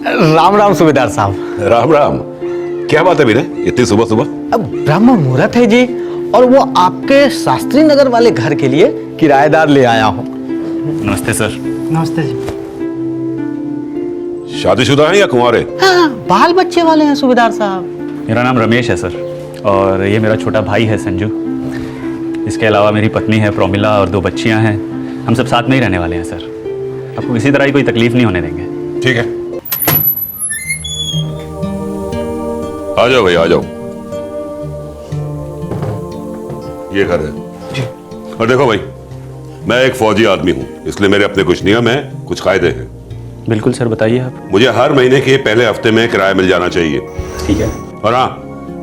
राम राम सूबेदार साहब। राम राम। क्या बात है वीरे, इतनी सुबह सुबह? अब ब्रह्म मुहूर्त है जी, और वो आपके शास्त्री नगर वाले घर के लिए किराएदार ले आया हूँ। नमस्ते सर। नमस्ते जी। शादीशुदा हैं या कुंवारे? हाँ, बाल बच्चे वाले हैं सूबेदार साहब। मेरा नाम रमेश है सर, और ये मेरा छोटा भाई है संजू। इसके अलावा मेरी पत्नी है प्रोमिला और 2 बच्चियां हैं। हम सब साथ में ही रहने वाले हैं सर। आपको किसी तरह की कोई तकलीफ नहीं होने देंगे। ठीक है, आ जाओ भाई, आ जाओ। ये घर है जी। और देखो भाई, मैं एक फौजी आदमी हूं, इसलिए मेरे अपने कुछ नियम हैं, कुछ कायदे हैं। बिल्कुल सर, बताइए आप। मुझे हर महीने के पहले हफ्ते में किराया मिल जाना चाहिए। ठीक है। और हाँ,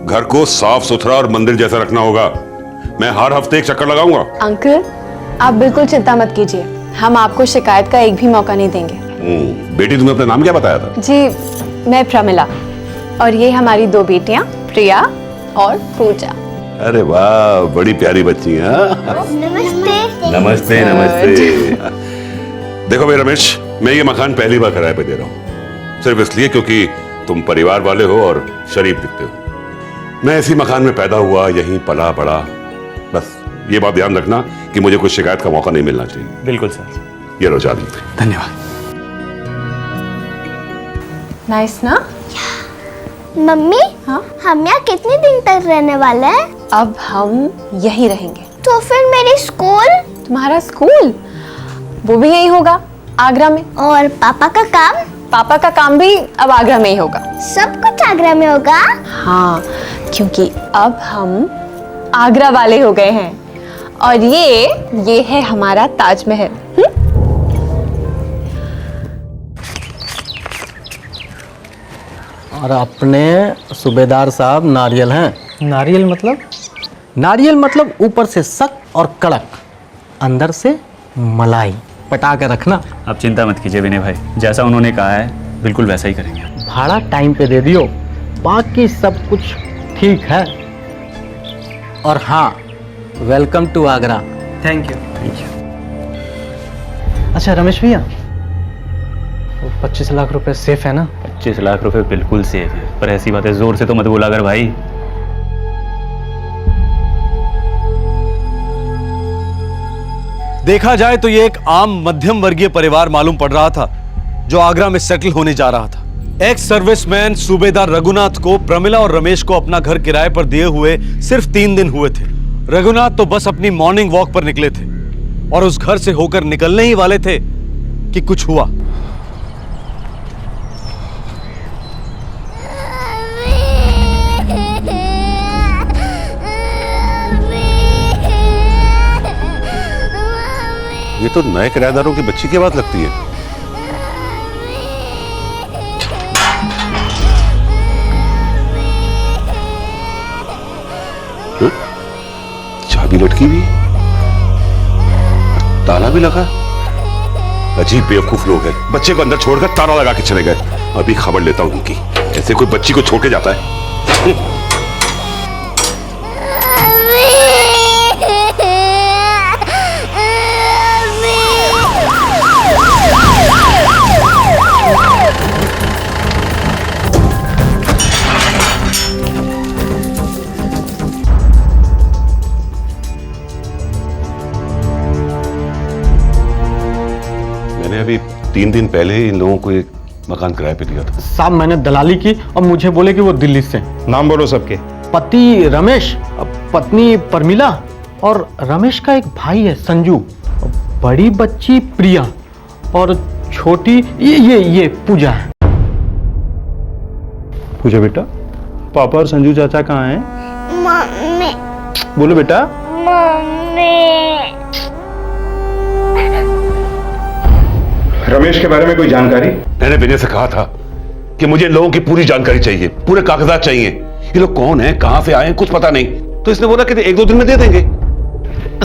घर को साफ सुथरा और मंदिर जैसा रखना होगा। मैं हर हफ्ते एक चक्कर लगाऊंगा। अंकल, आप बिल्कुल चिंता मत कीजिए, हम आपको शिकायत का एक भी मौका नहीं देंगे। बेटी, तुम्हें अपना नाम क्या बताया था? जी, मैं प्रमिला, और ये हमारी 2 बेटियां प्रिया और पूजा। अरे वाह, बड़ी प्यारी बच्ची है। नमस्ते। नमस्ते नमस्ते। देखो भाई रमेश, मैं ये मकान पहली बार किराए पे दे रहा हूँ, सिर्फ इसलिए क्योंकि तुम परिवार वाले हो और शरीफ दिखते हो। मैं इसी मकान में पैदा हुआ, यहीं पला बड़ा। बस ये बात ध्यान रखना कि मुझे कुछ शिकायत का मौका नहीं मिलना चाहिए। बिल्कुल सर। ये लो चाबी। धन्यवाद। नाइस ना? मम्मी, हाँ? हम यहाँ कितने दिन तक रहने वाले हैं? अब हम यहीं रहेंगे। तो फिर मेरी स्कूल तुम्हारा स्कूल वो भी यही होगा, आगरा में। और पापा का काम? पापा का काम भी अब आगरा में ही होगा। सब कुछ आगरा में होगा? हाँ, क्योंकि अब हम आगरा वाले हो गए हैं, और ये है हमारा ताजमहल। और अपने सूबेदार साहब नारियल हैं। नारियल मतलब? नारियल मतलब ऊपर से सख्त और कड़क, अंदर से मलाई। पटा के रखना। आप चिंता मत कीजिए विनय भाई, जैसा उन्होंने कहा है बिल्कुल वैसा ही करेंगे। भाड़ा टाइम पे दे दियो, बाकी सब कुछ ठीक है। और हाँ, welcome to Agra. Thank you. Thank you. अच्छा रमेश भैया, 25 लाख रुपए सेफ है ना? 25 लाख रुपए बिल्कुल सेफ है, पर ऐसी बातें जोर से तो मत बोला कर भाई। देखा जाए तो ये एक आम मध्यम वर्गीय परिवार मालूम पड़ रहा था जो आगरा में सेटल होने जा रहा था। एक्स सर्विसमैन सूबेदार रघुनाथ को प्रमिला और रमेश को अपना घर किराए पर दिए हुए सिर्फ 3 दिन हुए थे। रघुनाथ तो बस अपनी मॉर्निंग वॉक पर निकले थे और उस घर से होकर निकलने ही वाले थे कि कुछ हुआ। ये तो नए किराएदारों की बच्ची की बात लगती है। चाबी लटकी भी, ताला भी लगा। अजीब बेवकूफ लोग हैं, बच्चे को अंदर छोड़कर ताला लगा के चले गए। अभी खबर लेता हूं उनकी, ऐसे कोई बच्ची को छोड़ के जाता है? मैंने अभी 3 दिन पहले ही इन लोगों को एक मकान किराए पे दिया था। साहब, मैंने दलाली की और मुझे बोले कि वो दिल्ली से। नाम बोलो सबके। पति रमेश, पत्नी परमिला, और रमेश का एक भाई है संजू, बड़ी बच्ची प्रिया, और छोटी ये पूजा है। पूजा बेटा, पापा और संजू चाचा कहाँ हैं? मम्मी। बोलो बेटा। मम्मी। रमेश के बारे में कोई जानकारी? मैंने विनय से कहा था कि मुझे इन लोगों की पूरी जानकारी चाहिए, पूरे कागजात चाहिए। ये लोग कौन हैं, कहां से आए हैं, कुछ पता नहीं। तो इसने बोला कि 1-2 दिन में दे देंगे।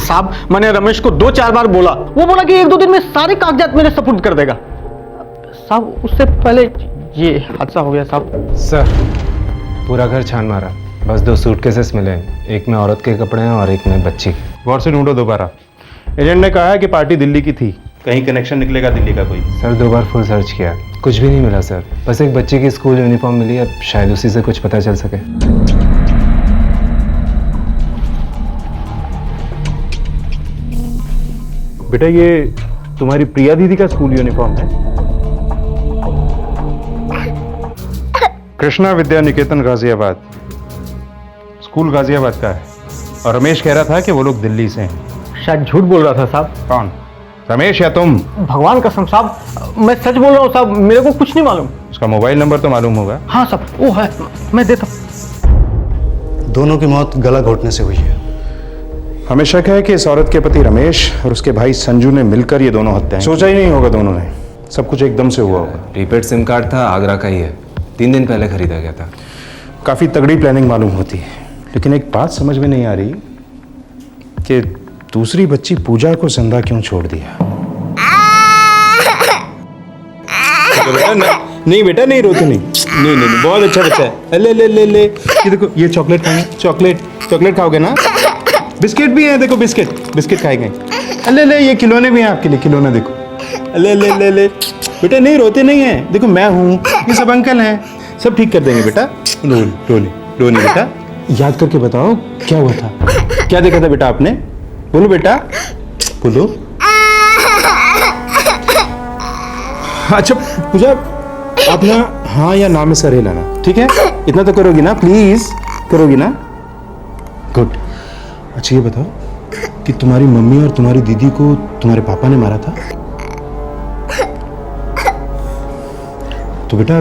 साहब, मैंने रमेश को 2-4 बार बोला, वो बोला कि 1-2 दिन में सारे कागजात मेरे सपुर्द कर देगा। साहब, उससे पहले ये हादसा हो गया साहब। सर, पूरा घर छान मारा, बस 2 सूटकेसेस मिले, एक में औरत के कपड़े हैं और एक में बच्ची के। गौर से ढूंढो दोबारा। एजेंट ने कहा है कि पार्टी दिल्ली की थी। कहीं कनेक्शन निकलेगा दिल्ली का कोई? सर 2 बार फुल सर्च किया, कुछ भी नहीं मिला सर। बस एक बच्चे की स्कूल यूनिफॉर्म मिली, अब शायद उसी से कुछ पता चल सके। बेटा ये तुम्हारी प्रिया दीदी का स्कूल यूनिफॉर्म है? कृष्णा विद्या निकेतन गाजियाबाद, स्कूल गाजियाबाद का है। और रमेश कह रहा था कि वो लोग दिल्ली से हैं। शायद झूठ बोल रहा था साहब। कौन, रमेश या तुम? भगवान कसम साहब, मैं सच बोल रहा हूँ साहब, मेरे को कुछ नहीं मालूम। उसका मोबाइल नंबर तो मालूम होगा? हाँ साहब, वो है, मैं देता हूँ। दोनों की मौत गला घोटने से हुई है। हमें शक है कि इस औरत के पति रमेश और उसके भाई संजू ने मिलकर ये दोनों हत्याएं। सोचा ही नहीं होगा दोनों ने, सब कुछ एकदम से हुआ होगा। प्रीपेड सिम कार्ड था, आगरा का ही है, 3 दिन पहले खरीदा गया था। काफी तगड़ी प्लानिंग मालूम होती है, लेकिन एक बात समझ में नहीं आ रही कि दूसरी बच्ची पूजा को जिंदा क्यों छोड़ दिया। नहीं बेटा, नहीं रोते नहीं, नहीं नहीं, बहुत अच्छा बच्चा है। ले ले ले ले, ये देखो, ये चॉकलेट खाएंगे, चॉकलेट खाओगे ना? बिस्किट भी है, देखो बिस्किट खाएंगे। ले ले, ये खिलौने भी हैं आपके लिए, खिलौने देखो। ले ले ले ले बेटा, नहीं रोते नहीं है, देखो मैं हूँ, ये सब अंकल हैं, सब ठीक कर देंगे बेटा। रो नहीं बेटा, याद करके बताओ क्या हुआ था, क्या देखा था बेटा आपने? बोलो बेटा, बोलो। अच्छा पूजा, आप ना हाँ या ना में सर हिलाना, ठीक है? इतना तो करोगी ना, प्लीज करोगी ना? गुड। अच्छा ये बताओ कि तुम्हारी मम्मी और तुम्हारी दीदी को तुम्हारे पापा ने मारा था? तो बेटा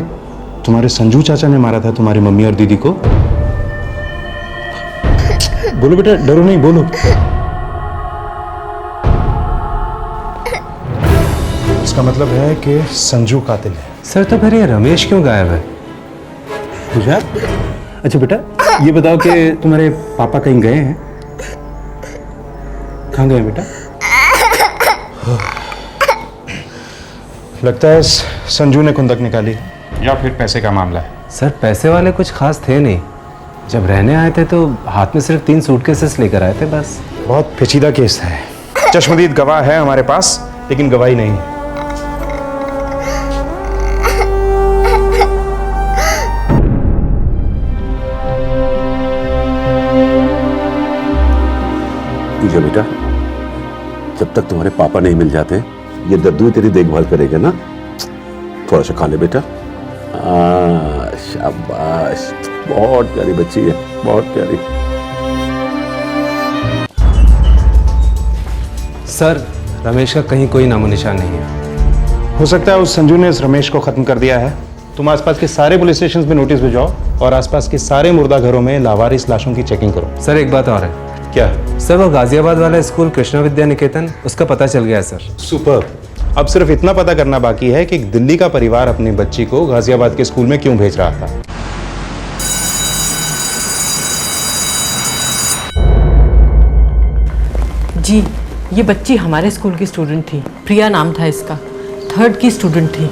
तुम्हारे संजू चाचा ने मारा था तुम्हारी मम्मी और दीदी को? बोलो बेटा, डरो नहीं, बोलो। इसका मतलब है कि संजू कातिल है। सर तो फिर ये रमेश क्यों गायब है? पूजा, अच्छा बेटा ये बताओ कि तुम्हारे पापा कहीं गए हैं? कहाँ गए बेटा? लगता है संजू ने खुंदक निकाली, या फिर पैसे का मामला है। सर पैसे वाले कुछ खास थे नहीं, जब रहने आए थे तो हाथ में सिर्फ 3 सूटकेसेस लेकर आए थे बस। बहुत पेचीदा केस है, चश्मदीद गवाह है हमारे पास, लेकिन गवाही नहीं है। पूजा बेटा, जब तक तुम्हारे पापा नहीं मिल जाते ये दद्दू तेरी देखभाल करेगा ना। थोड़ा सा खा ले बेटा। शाबाश, बहुत प्यारी बच्ची है, बहुत प्यारी। सर रमेश का कहीं कोई नामो निशान नहीं है। हो सकता है उस संजू ने इस रमेश को खत्म कर दिया है। तुम आसपास के सारे पुलिस स्टेशन में नोटिस भिजवाओ और आसपास के सारे मुर्दा घरों में लावारिस लाशों की चेकिंग करो। सर एक बात और है। क्या? सर वो गाजियाबाद वाला स्कूल कृष्णा विद्या निकेतन, उसका पता चल गया है सर। सुपर। अब सिर्फ इतना पता करना बाकी है कि दिल्ली का परिवार अपनी बच्ची को गाजियाबाद के स्कूल में क्यों भेज रहा था। जी, ये बच्ची हमारे स्कूल की स्टूडेंट थी, प्रिया नाम था इसका, 3rd की स्टूडेंट थी।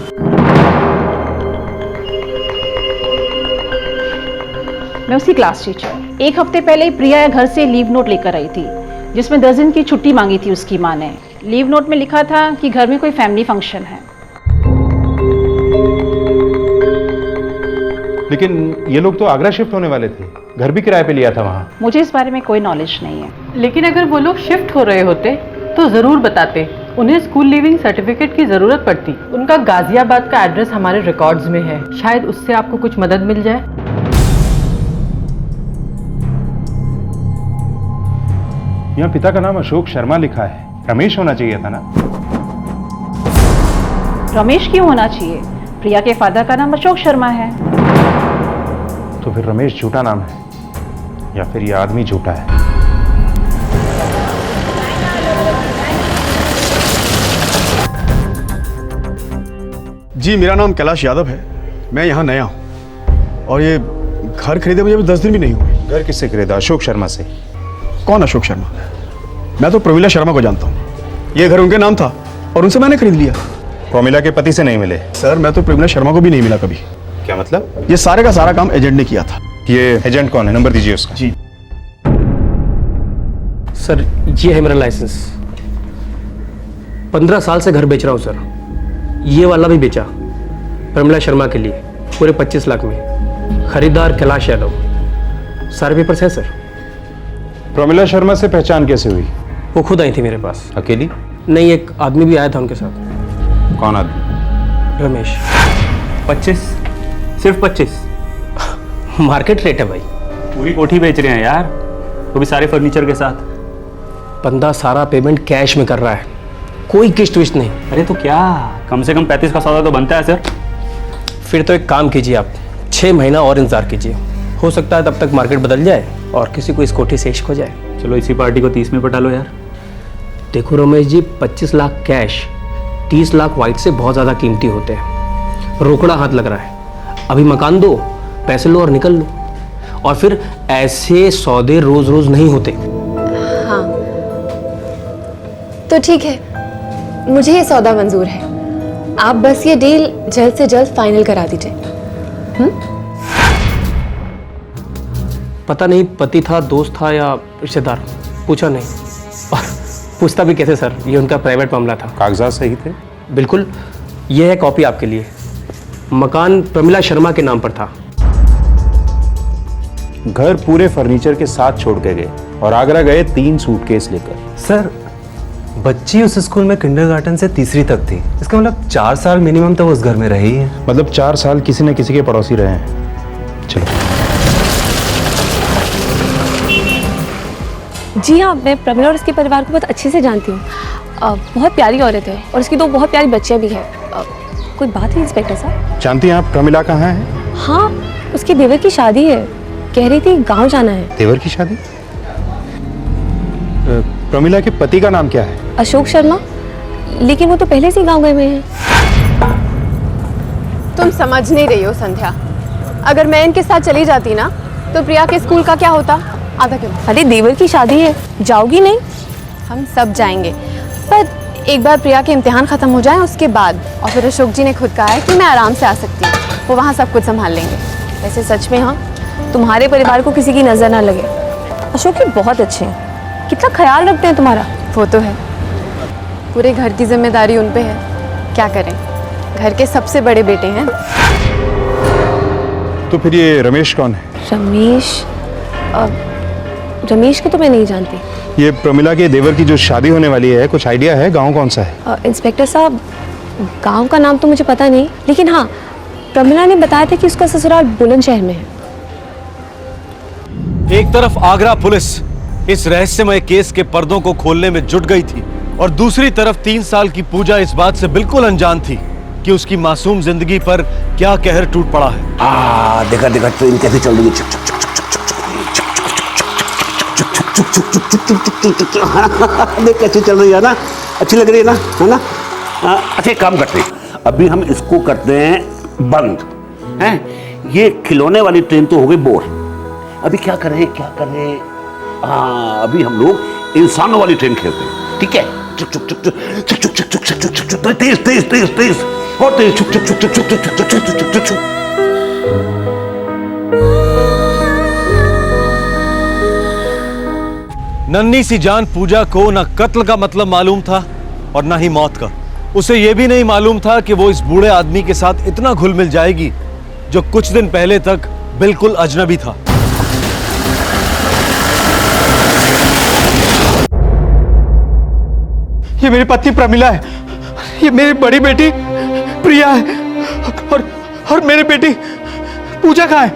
मैं उसकी क्लास टीचर। 1 हफ्ते पहले प्रिया घर से लीव नोट लेकर आई थी, जिसमें 10 दिन की छुट्टी मांगी थी उसकी माँ ने। लीव नोट में लिखा था कि घर में कोई फैमिली फंक्शन है। लेकिन ये लोग तो आगरा शिफ्ट होने वाले थे, घर भी किराए पे लिया था वहाँ। मुझे इस बारे में कोई नॉलेज नहीं है। लेकिन अगर वो लोग शिफ्ट हो रहे होते तो ज़रूर बताते, उन्हें स्कूल लिविंग सर्टिफिकेट की ज़रूरत पड़ती। उनका गाजियाबाद का एड्रेस हमारे रिकॉर्ड्स में है, शायद उससे आपको कुछ मदद मिल जाए। यहाँ पिता का नाम अशोक शर्मा लिखा है, रमेश होना चाहिए था ना? रमेश क्यों होना चाहिए? प्रिया के फादर का नाम अशोक शर्मा है। तो फिर रमेश झूठा नाम है या फिर ये आदमी झूठा है? जी मेरा नाम कैलाश यादव है, मैं यहाँ नया हूँ और ये घर खरीदे मुझे अभी 10 दिन भी नहीं हुए। घर किससे खरीदा? अशोक शर्मा से। कौन अशोक शर्मा? मैं तो प्रमिला शर्मा को जानता हूँ, ये घर उनके नाम था और उनसे मैंने खरीद लिया। प्रमिला के पति से नहीं मिले? सर मैं तो प्रमिला शर्मा को भी नहीं मिला कभी। क्या मतलब? ये सारे का सारा काम एजेंट ने किया था। ये एजेंट कौन है? नंबर दीजिए उसका। जी सर ये है मेरा लाइसेंस। 15 साल से घर बेच रहा हूँ सर। ये वाला भी बेचा प्रमिला शर्मा के लिए पूरे 25 लाख में। खरीदार कैलाश यादव। सारे पेपर्स हैं सर। प्रमिला शर्मा से पहचान कैसे हुई? वो खुद आई थी मेरे पास। अकेली? नहीं, एक आदमी भी आया था उनके साथ। कौन आदमी? रमेश। 25? सिर्फ 25? मार्केट रेट है भाई। पूरी कोठी बेच रहे हैं यार, वो भी सारे फर्नीचर के साथ। बंदा सारा पेमेंट कैश में कर रहा है, कोई किश्त विश्त नहीं। अरे तो क्या, कम से कम 35 का सौदा तो बनता है सर। फिर तो एक काम कीजिए आप, 6 महीना और इंतजार कीजिए। हो सकता है तब तक मार्केट बदल जाए और किसी को इस कोठी से इश्क हो जाए। चलो इसी पार्टी को 30 में पटा लो यार। देखो रमेश जी, 25 लाख कैश 30 लाख वाइट से बहुत ज़्यादा कीमती होते हैं। रोकड़ा हाथ लग रहा है। अभी मकान दो, पैसे लो और निकल लो। और फिर ऐसे सौदे रोज रोज नहीं होते। हाँ तो ठीक है, मुझे ये सौदा मंजूर है। आप बस ये डील जल्द से जल्द फाइनल करा दीजिए। पता नहीं पति था, दोस्त था या रिश्तेदार, पूछा नहीं। और पूछता भी कैसे सर, ये उनका प्राइवेट मामला था। कागजात सही थे? बिल्कुल। ये है कॉपी आपके लिए। मकान प्रमिला शर्मा के नाम पर था। घर पूरे फर्नीचर के साथ छोड़ के गए और आगरा गए 3 सूटकेस लेकर। सर, बच्ची उस स्कूल में किंडरगार्टन से तीसरी तक थी। इसका मतलब 4 साल मिनिमम तो उस घर में रही है। मतलब 4 साल किसी न किसी के पड़ोसी रहे हैं। चलो। जी हाँ, मैं प्रमिला और उसके परिवार को बहुत अच्छे से जानती हूँ। बहुत प्यारी औरत है और उसकी 2 बहुत प्यारी बच्चियाँ भी हैं। कोई बात है इंस्पेक्टर साहब? जानती हैं आप प्रमिला कहाँ है? हाँ, उसके देवर की शादी है, कह रही थी गांव जाना है। देवर की शादी? प्रमिला के पति का नाम क्या है? अशोक शर्मा, लेकिन वो तो पहले से ही गांव गए हुए हैं। तुम समझ नहीं रही हो संध्या। अगर मैं इनके साथ चली जाती ना तो प्रिया के स्कूल का क्या होता? आधा क्यों? अरे देवर की शादी है, जाओगी नहीं? हम सब जाएंगे, पर एक बार प्रिया के इम्तिहान खत्म हो जाए उसके बाद। और फिर अशोक जी ने खुद कहा है कि मैं आराम से आ सकती हूँ, वो वहाँ सब कुछ संभाल लेंगे। वैसे सच में हाँ, तुम्हारे परिवार को किसी की नज़र ना लगे। अशोक जी बहुत अच्छे हैं, कितना ख्याल रखते हैं तुम्हारा। वो तो है, पूरे घर की जिम्मेदारी उन पे है। क्या करें, घर के सबसे बड़े बेटे हैं। तो फिर ये रमेश कौन है? रमेश को तो मैं नहीं जानती। ये प्रमिला के देवर की जो शादी होने वाली है, कुछ आइडिया है गांव कौन सा है? इंस्पेक्टर साहब, गांव का नाम तो मुझे पता नहीं, लेकिन हाँ, प्रमिला ने बताया था कि उसका ससुराल बुलंदशहर में है। एक तरफ आगरा पुलिस इस रहस्यमय केस के पर्दों को खोलने में जुट गई थी और दूसरी तरफ 3 साल की पूजा इस बात से बिल्कुल अनजान थी कि उसकी मासूम जिंदगी पर क्या कहर टूट पड़ा है। देखा देखा ट्रेन कैसे चल रही है। देख कैसे चल रही है ना, अच्छी लग रही है ना? अच्छा एक काम करते हैं, अभी हम इसको करते हैं बंद हैं। ये खिलौने वाली ट्रेन तो हो गई बोर, अभी क्या करें? हाँ, अभी हम लोग इंसानों वाली ट्रेन खेलते हैं, ठीक है? चुक चुक चुक चुक चुक चुक चुक चुक चुक चुक चुक तेज तेज तेज तेज और तेज चुक चुक चुक चुक चुक चुक चुक चुक चुक चुक चुक। नन्ही सी जान पूजा को न कत्ल का मतलब मालूम था और न ही मौत का। उसे यह भी नहीं मालूम था कि वो इस बूढ़े आदमी के साथ इतना घुल मिल जाएगी जो कुछ दिन पहले तक बिल्कुल अजनबी था। ये मेरी पत्नी प्रमिला है, ये मेरी बड़ी बेटी प्रिया है और मेरी बेटी पूजा कहाँ है?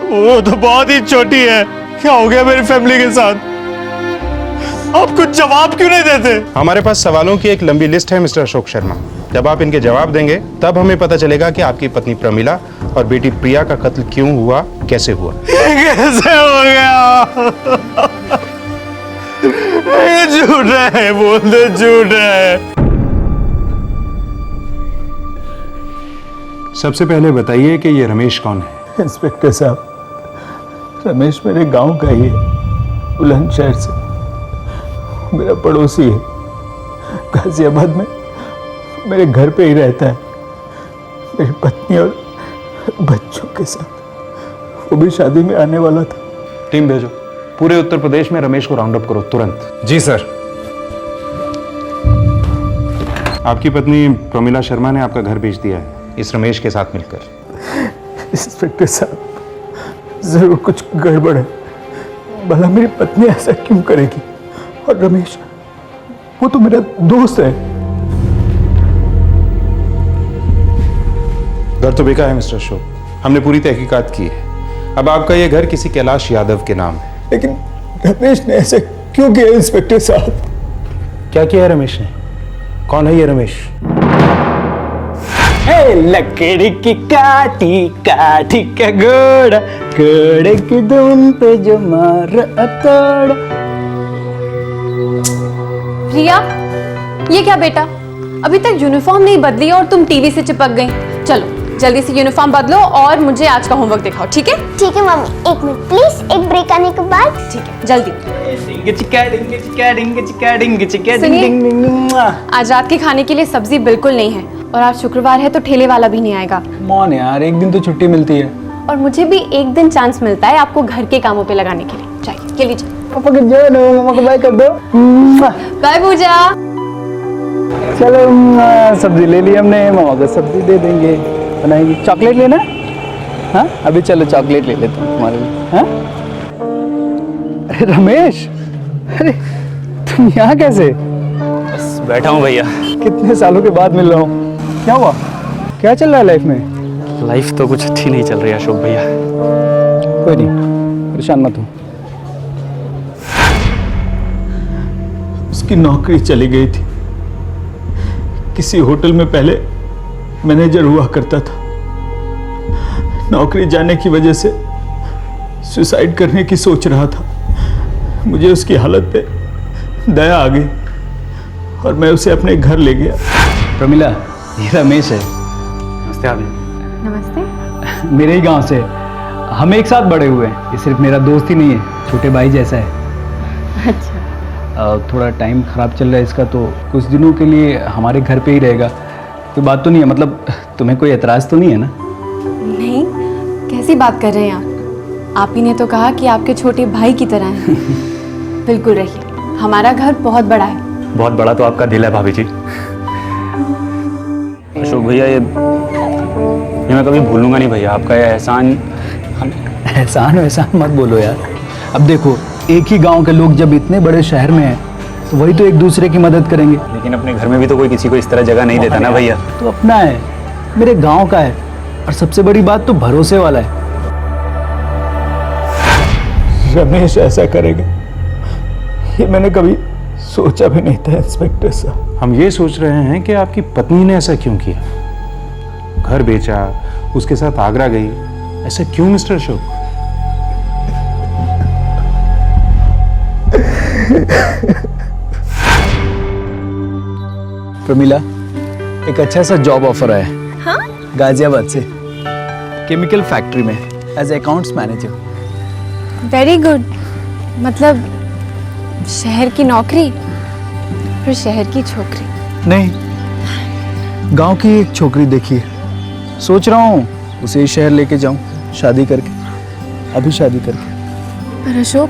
वो तो बहुत ही छोटी है। क्या हो गया मेरी फैमिली के साथ? आप कुछ जवाब क्यों नहीं देते? हमारे पास सवालों की एक लंबी लिस्ट है मिस्टर अशोक शर्मा। जब आप इनके जवाब देंगे तब हमें पता चलेगा कि आपकी पत्नी प्रमिला और बेटी प्रिया का कत्ल क्यों हुआ, कैसे हुआ। कैसे हो गया? ये झूठ है, बोल दे झूठ है। सबसे पहले बताइए कि ये रमेश कौन है? इंस्पेक्टर साहब, रमेश मेरे गांव का ही है, बुलंदशहर से। मेरा पड़ोसी है, गाजियाबाद में मेरे घर पे ही रहता है, मेरी पत्नी और बच्चों के साथ। वो भी शादी में आने वाला था। टीम भेजो, पूरे उत्तर प्रदेश में रमेश को राउंड अप करो तुरंत। जी सर। आपकी पत्नी प्रमिला शर्मा ने आपका घर बेच दिया है इस रमेश के साथ मिलकर। इंस्पेक्टर साहब, जरूर कुछ गड़बड़ है। भला मेरी पत्नी ऐसा क्यों करेगी? और रमेश, वो तो मेरा दोस्त है। घर तो बेका है मिस्टर अशोक, हमने पूरी तहकीकात की है। अब आपका ये घर किसी कैलाश यादव के नाम है। लेकिन रमेश ने ऐसे क्यों किया इंस्पेक्टर साहब? क्या किया है रमेश ने? कौन है ये रमेश? लकड़ी की काटी काटी का घोड़ा, घोड़े की धुन पे जो मार अकड़। प्रिया, ये क्या बेटा, अभी तक यूनिफॉर्म नहीं बदली और तुम टीवी से चिपक गई। चलो जल्दी से यूनिफॉर्म बदलो और मुझे आज का होमवर्क दिखाओ, ठीक है? ठीक है मम्मी, एक मिनट प्लीज, एक ब्रेक आने के बाद। ठीक है, जल्दी। सुनिए, आज रात के खाने के लिए सब्जी बिल्कुल नहीं है और आज शुक्रवार है तो ठेले वाला भी नहीं आएगा। मौन यार, एक दिन तो छुट्टी मिलती है। और मुझे भी एक दिन चांस मिलता है आपको घर के कामों पे लगाने के लिए। चाहिए के लिए पापा को जानो, मामा को बाय कर दो। बाय पूजा। चलो, सब्जी ले ली हमने, मामा को सब्जी दे देंगे, बनाएंगे। चॉकलेट लेना? हाँ, अभी चलो चॉकलेट ले लेते हैं तुम्हारे लिए। हाँ? अरे रमेश, अरे तुम यहाँ कैसे? बस बैठा हूँ भैया। कितने सालों के बाद मिल रहा हूँ। क्या हुआ? क्या चल रहा है लाइफ में? लाइफ तो कुछ अच्छी नहीं चल रही अशोक भैया। कोई नहीं, परेशान मत हो। उसकी नौकरी चली गई थी। किसी होटल में पहले मैनेजर हुआ करता था। नौकरी जाने की वजह से सुसाइड करने की सोच रहा था। मुझे उसकी हालत पे दया आ गई और मैं उसे अपने घर ले गया। प्रमिला, ये रमेश है। नमस्ते आप। नमस्ते। मेरे ही गांव से। हम एक साथ बड़े हुए हैं। ये सिर्फ मेरा दोस्त ही नहीं है, छोटे भाई जैसा है। अच्छा। थोड़ा टाइम खराब चल रहा है इसका, तो कुछ दिनों के लिए हमारे घर पे ही रहेगा। कोई बात तो नहीं है? मतलब तुम्हें कोई एतराज तो नहीं है ना? नहीं, कैसी बात कर रहे हैं आप ही ने तो कहा कि आपके छोटे भाई की तरह हैं। बिल्कुल रहिए, हमारा घर बहुत बड़ा है। बहुत बड़ा तो आपका दिल है भाभी जी। अशोक भैया, ये मैं कभी भूलूंगा नहीं भैया, आपका ये एहसान। एहसान वहसान मत बोलो यार। अब देखो, एक ही गांव के लोग जब इतने बड़े शहर में हैं तो वही तो एक दूसरे की मदद करेंगे। लेकिन अपने घर में भी तो कोई किसी को इस तरह जगह नहीं देता ना भैया। तो अपना है, मेरे गांव का है, और सबसे बड़ी बात तो भरोसे वाला है। रमेश ऐसा करेगा ये मैंने कभी सोचा भी नहीं था इंस्पेक्टर साहब। हम ये सोच रहे हैं कि आपकी पत्नी ने ऐसा क्यों किया? घर बेचा, उसके साथ आगरा गई, ऐसा क्यों मिस्टर अशोक? प्रमिला, एक अच्छा सा जॉब ऑफर आया है। हाँ? गाजियाबाद से, केमिकल फैक्ट्री में as accounts manager. Very good. मतलब शहर की नौकरी फिर शहर की छोकरी? नहीं, गांव की एक छोकरी देखी है, सोच रहा हूँ उसे शहर लेके जाऊं, शादी करके, अभी शादी करके। पर अशोक,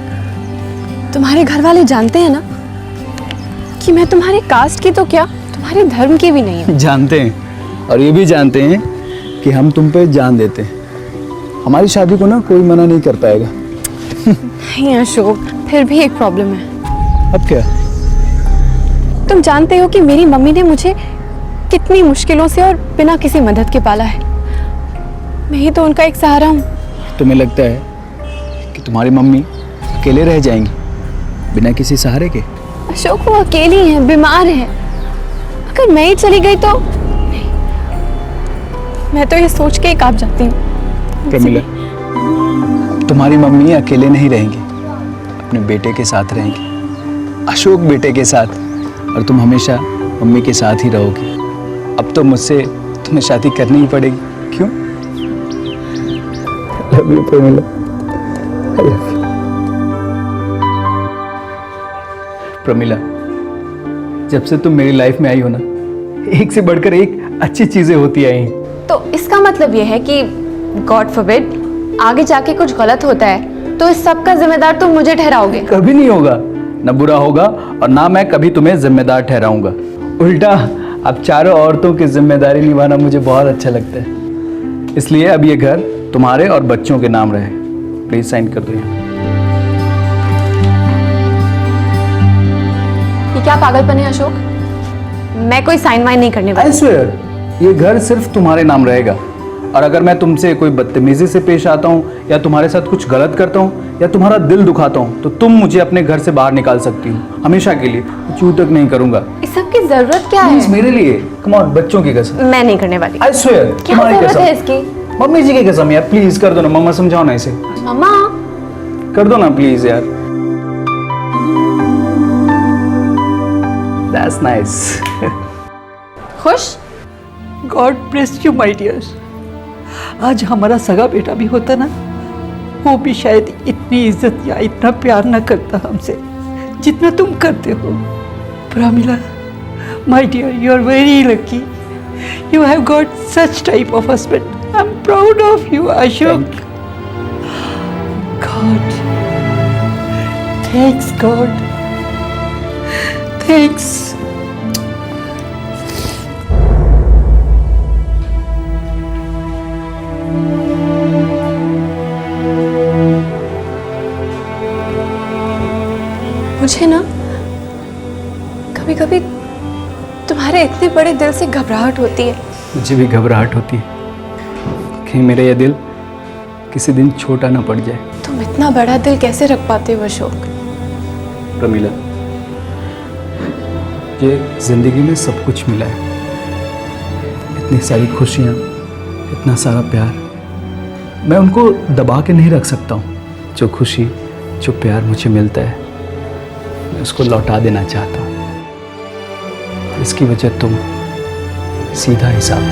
तुम्हारे घर वाले जानते हैं ना कि मैं तुम्हारे कास्ट की तो क्या, तुम्हारे धर्म की भी नहीं हूँ। जानते हैं, और ये भी जानते हैं कि हम तुम पे जान देते हैं। हमारी शादी को ना कोई मना नहीं कर पाएगा। नहीं अशोक, फिर भी एक प्रॉब्लम है। अब क्या? तुम जानते हो कि मेरी मम्मी ने मुझे कितनी मुश्किलों से और बिना किसी मदद के पाला है। मैं ही तो उनका एक सहारा हूँ। तुम्हें लगता है कि तुम्हारी मम्मी अकेले रह जाएंगी बिना किसी सहारे के? अशोक, वो अकेली हैं, बीमार हैं। अगर मैं ही चली गई तो नहीं, मैं तो ये सोच के ही कांप जाती हूँ। प्रमिला, तुम्हारी मम्मी अकेले नहीं रहेंगी, अपने बेटे के साथ रहेंगी, अशोक बेटे के साथ, और तुम हमेशा मम्मी के साथ ही रहोगी। अब तो मुझसे तुम्हें शादी करनी ही पड़ेगी। क्यों? Love you Pramila, I love you. Pramila, जब से तुम मेरी लाइफ में आई हो ना, एक से बढ़कर एक अच्छी चीजें होती आई हैं। तो इसका मतलब यह है कि गॉड फॉरबिड आगे जाके कुछ गलत होता है तो इस सब का जिम्मेदार तुम मुझे ठहराओगे? कभी नहीं होगा, न बुरा होगा और ना मैं कभी तुम्हें जिम्मेदार ठहराऊंगा। उल्टा अब चारों औरतों की जिम्मेदारी निभाना मुझे बहुत अच्छा लगता है, इसलिए अब ये घर तुम्हारे और बच्चों के नाम रहे। प्लीज साइन कर दो यहाँ। ये क्या पागलपन है अशोक? मैं कोई साइन वाइन नहीं करने वाली। I swear, ये घर सिर्फ तुम्हारे नाम रहेगा, और अगर मैं तुमसे कोई बदतमीजी से पेश आता हूँ या तुम्हारे साथ कुछ गलत करता हूँ या तुम्हारा दिल दुखाता हूँ तो तुम मुझे अपने घर से बाहर निकाल सकती हो हमेशा के लिए। चू तक नहीं करूंगा। इस सब की जरूरत क्या है? मेरे लिए कम ऑन, बच्चों की कसम। मैं नहीं करने वाली। I swear, क्या तुम्हारी जरूरत कसम। है इसकी? मम्मी जी की कसम यार, प्लीज कर दो ना। मम्मा समझाओ ना इसे। मम्मा कर दो ना प्लीज यार। That's nice. खुश? God bless you my dear. आज हमारा सगा बेटा भी होता ना, वो भी शायद इतनी इज्जत या इतना प्यार ना करता हमसे जितना तुम करते हो। Pramila, my dear, you are very lucky. You have got such type of husband. I am proud of you Ashok. God, thanks God, thanks. मुझे ना कभी कभी तुम्हारे इतने बड़े दिल से घबराहट होती है। मुझे भी घबराहट होती है कहीं मेरा यह दिल किसी दिन छोटा ना पड़ जाए। तुम इतना बड़ा दिल कैसे रख पाते हो अशोक? प्रमिला, ये जिंदगी में सब कुछ मिला है, इतनी सारी खुशियाँ, इतना सारा प्यार, मैं उनको दबा के नहीं रख सकता हूँ। जो खुशी, जो प्यार मुझे मिलता है मैं उसको लौटा देना चाहता हूँ। इसकी वजह तुम, सीधा हिसाब।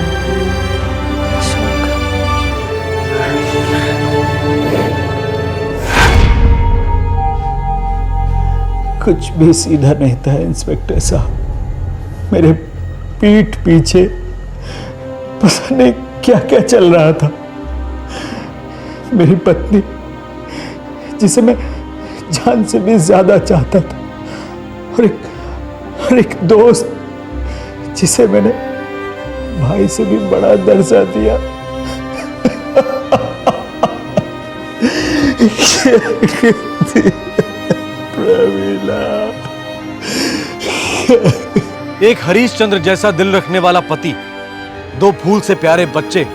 कुछ भी सीधा नहीं था इंस्पेक्टर साहब। मेरे पीठ पीछे पता नहीं क्या क्या चल रहा था। मेरी पत्नी, जिसे मैं जान से भी ज्यादा चाहता था, और एक दोस्त जिसे मैंने भाई से भी बड़ा दर्जा दिया। एक हरीश चंद्र जैसा दिल रखने वाला पति, दो फूल से प्यारे बच्चे,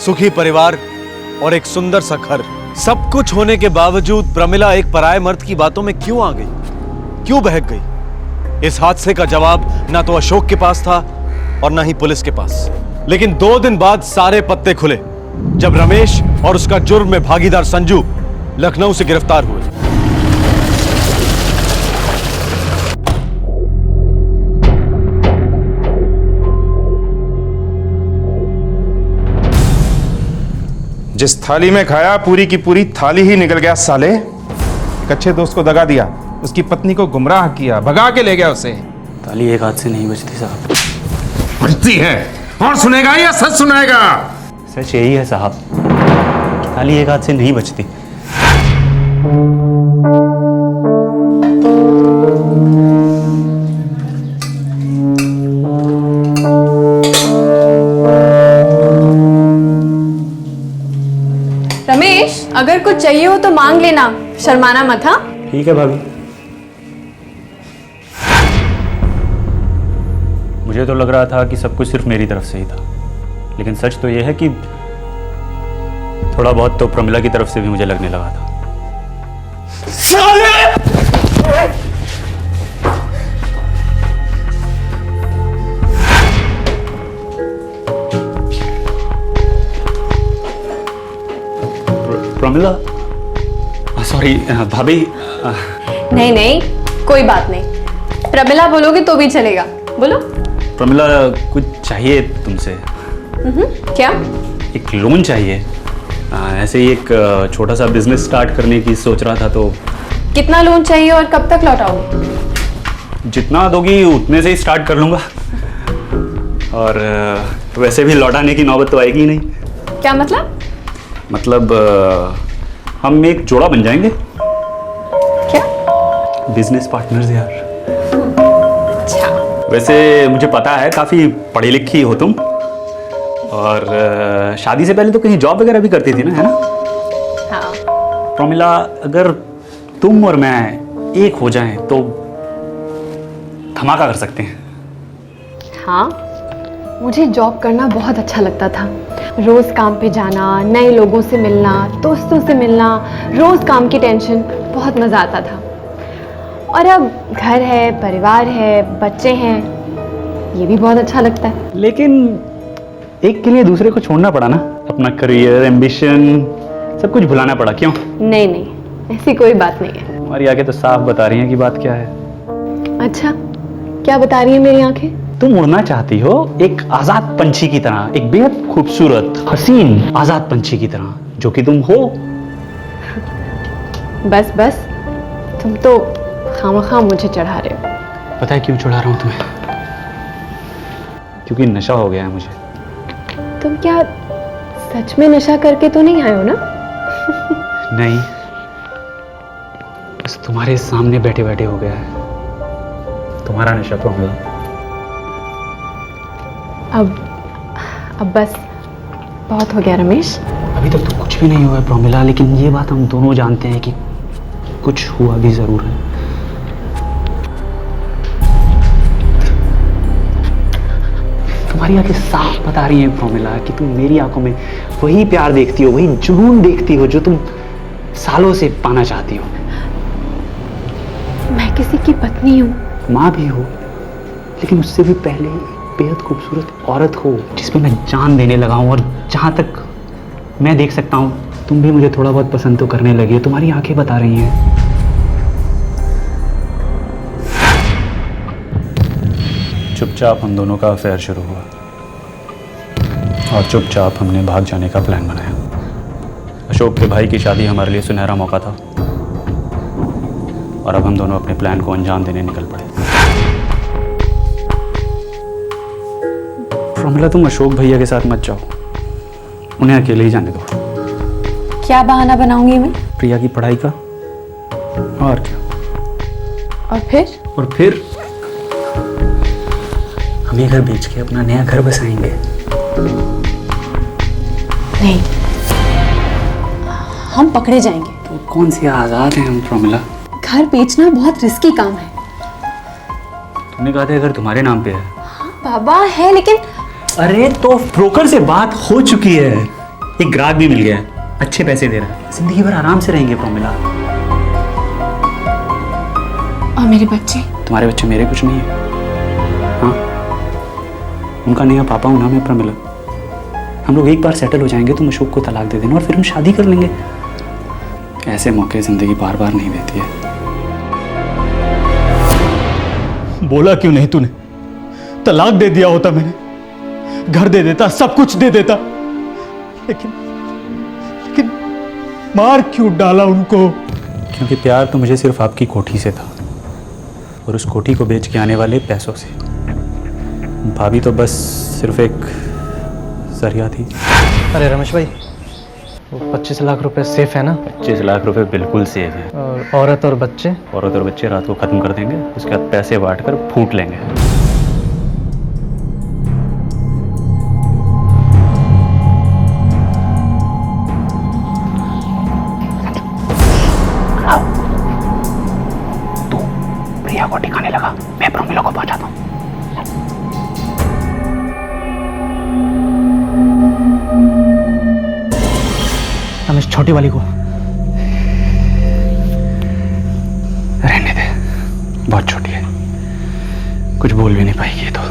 सुखी परिवार और एक सुंदर सा घर, सब कुछ होने के बावजूद प्रमिला एक पराये मर्द की बातों में क्यों आ गई, क्यों बहक गई? इस हादसे का जवाब ना तो अशोक के पास था और ना ही पुलिस के पास। लेकिन 2 दिन बाद सारे पत्ते खुले जब रमेश और उसका जुर्म में भागीदार संजू लखनऊ से गिरफ्तार हुए। जिस थाली में खाया पूरी की पूरी थाली ही निकल गया साले। एक अच्छे दोस्त को दगा दिया, उसकी पत्नी को गुमराह किया, भगा के ले गया उसे। ताली एक हाथ से नहीं बजती साहब। बजती है, और सुनेगा या सच सुनाएगा? सच यही है साहब, ताली एक हाथ से नहीं बजती। रमेश, अगर कुछ चाहिए हो तो मांग लेना, शर्माना मत। हाँ ठीक है भाभी। मुझे तो लग रहा था कि सब कुछ सिर्फ मेरी तरफ से ही था, लेकिन सच तो यह है कि थोड़ा बहुत तो प्रमिला की तरफ से भी मुझे लगने लगा था। प्रमिला, सॉरी भाभी। नहीं नहीं, कोई बात नहीं। प्रमिला बोलोगे तो भी चलेगा, बोलो। प्रमिला, कुछ चाहिए तुमसे। क्या? एक लोन चाहिए। ऐसे ही एक छोटा सा बिजनेस स्टार्ट करने की सोच रहा था। तो कितना लोन चाहिए और कब तक लौटाओगे? जितना दोगी उतने से ही स्टार्ट कर लूँगा, और वैसे भी लौटाने की नौबत तो आएगी ही नहीं। क्या मतलब? मतलब हम एक जोड़ा बन जाएंगे। क्या? बिजनेस पार्टनर्स यार। अच्छा, वैसे मुझे पता है काफ़ी पढ़ी लिखी हो तुम, और शादी से पहले तो कहीं जॉब वगैरह भी करती थी ना, है ना? हाँ। प्रोमिला, अगर तुम और मैं एक हो जाएं तो धमाका कर सकते हैं। हाँ, मुझे जॉब करना बहुत अच्छा लगता था। रोज़ काम पे जाना, नए लोगों से मिलना, दोस्तों से मिलना, रोज़ काम की टेंशन, बहुत मज़ा आता था। और अब घर है, परिवार है, बच्चे हैं, ये भी बहुत अच्छा लगता है। लेकिन एक के लिए दूसरे को छोड़ना पड़ा ना, अपना करियर, एम्बिशन, सब कुछ भुलाना पड़ा, क्यों? नहीं नहीं, ऐसी कोई बात नहीं है। हमारी आंखें तो साफ बता रही हैं कि बात क्या है। अच्छा, क्या बता रही है मेरी आंखें? तुम उड़ना चाहती हो एक आजाद पंछी की तरह, एक बेहद खूबसूरत, हसीन आजाद पंछी की तरह, जो कि तुम हो। बस बस, तुम तो खामखा मुझे चढ़ा रहे हो। पता है क्यों चढ़ा रहा हूं तुम्हें? क्योंकि नशा हो गया है मुझे। तुम क्या सच में नशा करके तो नहीं आए हो ना? नहीं, बस तुम्हारे सामने बैठे बैठे हो गया है तुम्हारा नशा प्रोमिला। अब बस बहुत हो गया रमेश। अभी तक तो कुछ भी नहीं हुआ है प्रोमिला, लेकिन ये बात हम दोनों जानते हैं कि कुछ हुआ भी जरूर है। तुम्हारी आंखें साफ बता रही हैं प्रोमिला कि तुम मेरी आंखों में वही प्यार देखती हो, वही जुनून देखती हो जो तुम सालों से पाना चाहती हो। मैं किसी की पत्नी हूँ, माँ भी हो, लेकिन उससे भी पहले बेहद खूबसूरत औरत हो जिसपे मैं जान देने लगा हूँ। और जहाँ तक मैं देख सकता हूँ तुम भी मुझे थोड़ा बहुत पसंद तो करने लगी हो, तुम्हारी आंखें बता रही हैं। चुपचाप हम दोनों का अफेयर शुरू हुआ और चुपचाप हमने भाग जाने का प्लान बनाया। अशोक के भाई की शादी हमारे लिए सुनहरा मौका था और अब हम दोनों अपने प्लान को अंजाम देने निकल पड़े। प्रोमिला, तुम अशोक भैया के साथ मत जाओ, उन्हें अकेले ही जाने दो। क्या बहाना बनाऊंगी मैं? प्रिया की पढ़ाई का। और क्या? और फिर हम ये घर बेच के अपना नया घर बसाएंगे। नहीं, हम पकड़े जाएंगे। तो कौन से आजाद हैं हम प्रोमिला? घर बेचना बहुत रिस्की काम है। तुमने कहा था घर तुम्हारे नाम पे है। हाँ बाबा है, लेकिन अरे तो ब्रोकर से बात हो चुकी है, एक ग्राहक भी मिल गया है, अच्छे पैसे दे रहा है, जिंदगी भर आराम से रहेंगे प्रोमिला। और मेरे बच्चे? तुम्हारे बच्चे मेरे कुछ नहीं है। हाँ, उनका नया पापा हूं ना मैं प्रोमिला। हम लोग एक बार सेटल हो जाएंगे, तुम अशोक को तलाक दे देना और फिर हम शादी कर लेंगे। ऐसे मौके जिंदगी बार बार नहीं देती है। बोला क्यों नहीं तूने? तलाक दे दिया होता मैंने, घर दे देता, सब कुछ दे देता, लेकिन मार क्यों डाला उनको? क्योंकि प्यार तो मुझे सिर्फ आपकी कोठी से था और उस कोठी को बेच के आने वाले पैसों से। भाभी तो बस सिर्फ एक जरिया थी। अरे रमेश भाई, वो 25 लाख रुपए सेफ है ना? 25 लाख रुपए बिल्कुल सेफ है। और औरत और बच्चे? औरत और बच्चे रात को खत्म कर देंगे, उसके बाद पैसे बांट कर फूट लेंगे। तू प्रिया को ठिकाने लगा, मैं प्रोमिला को पहुंचाता हूँ। रमेश, छोटी वाली को रहने दे, बहुत छोटी है, कुछ बोल भी नहीं पाएगी ये तो।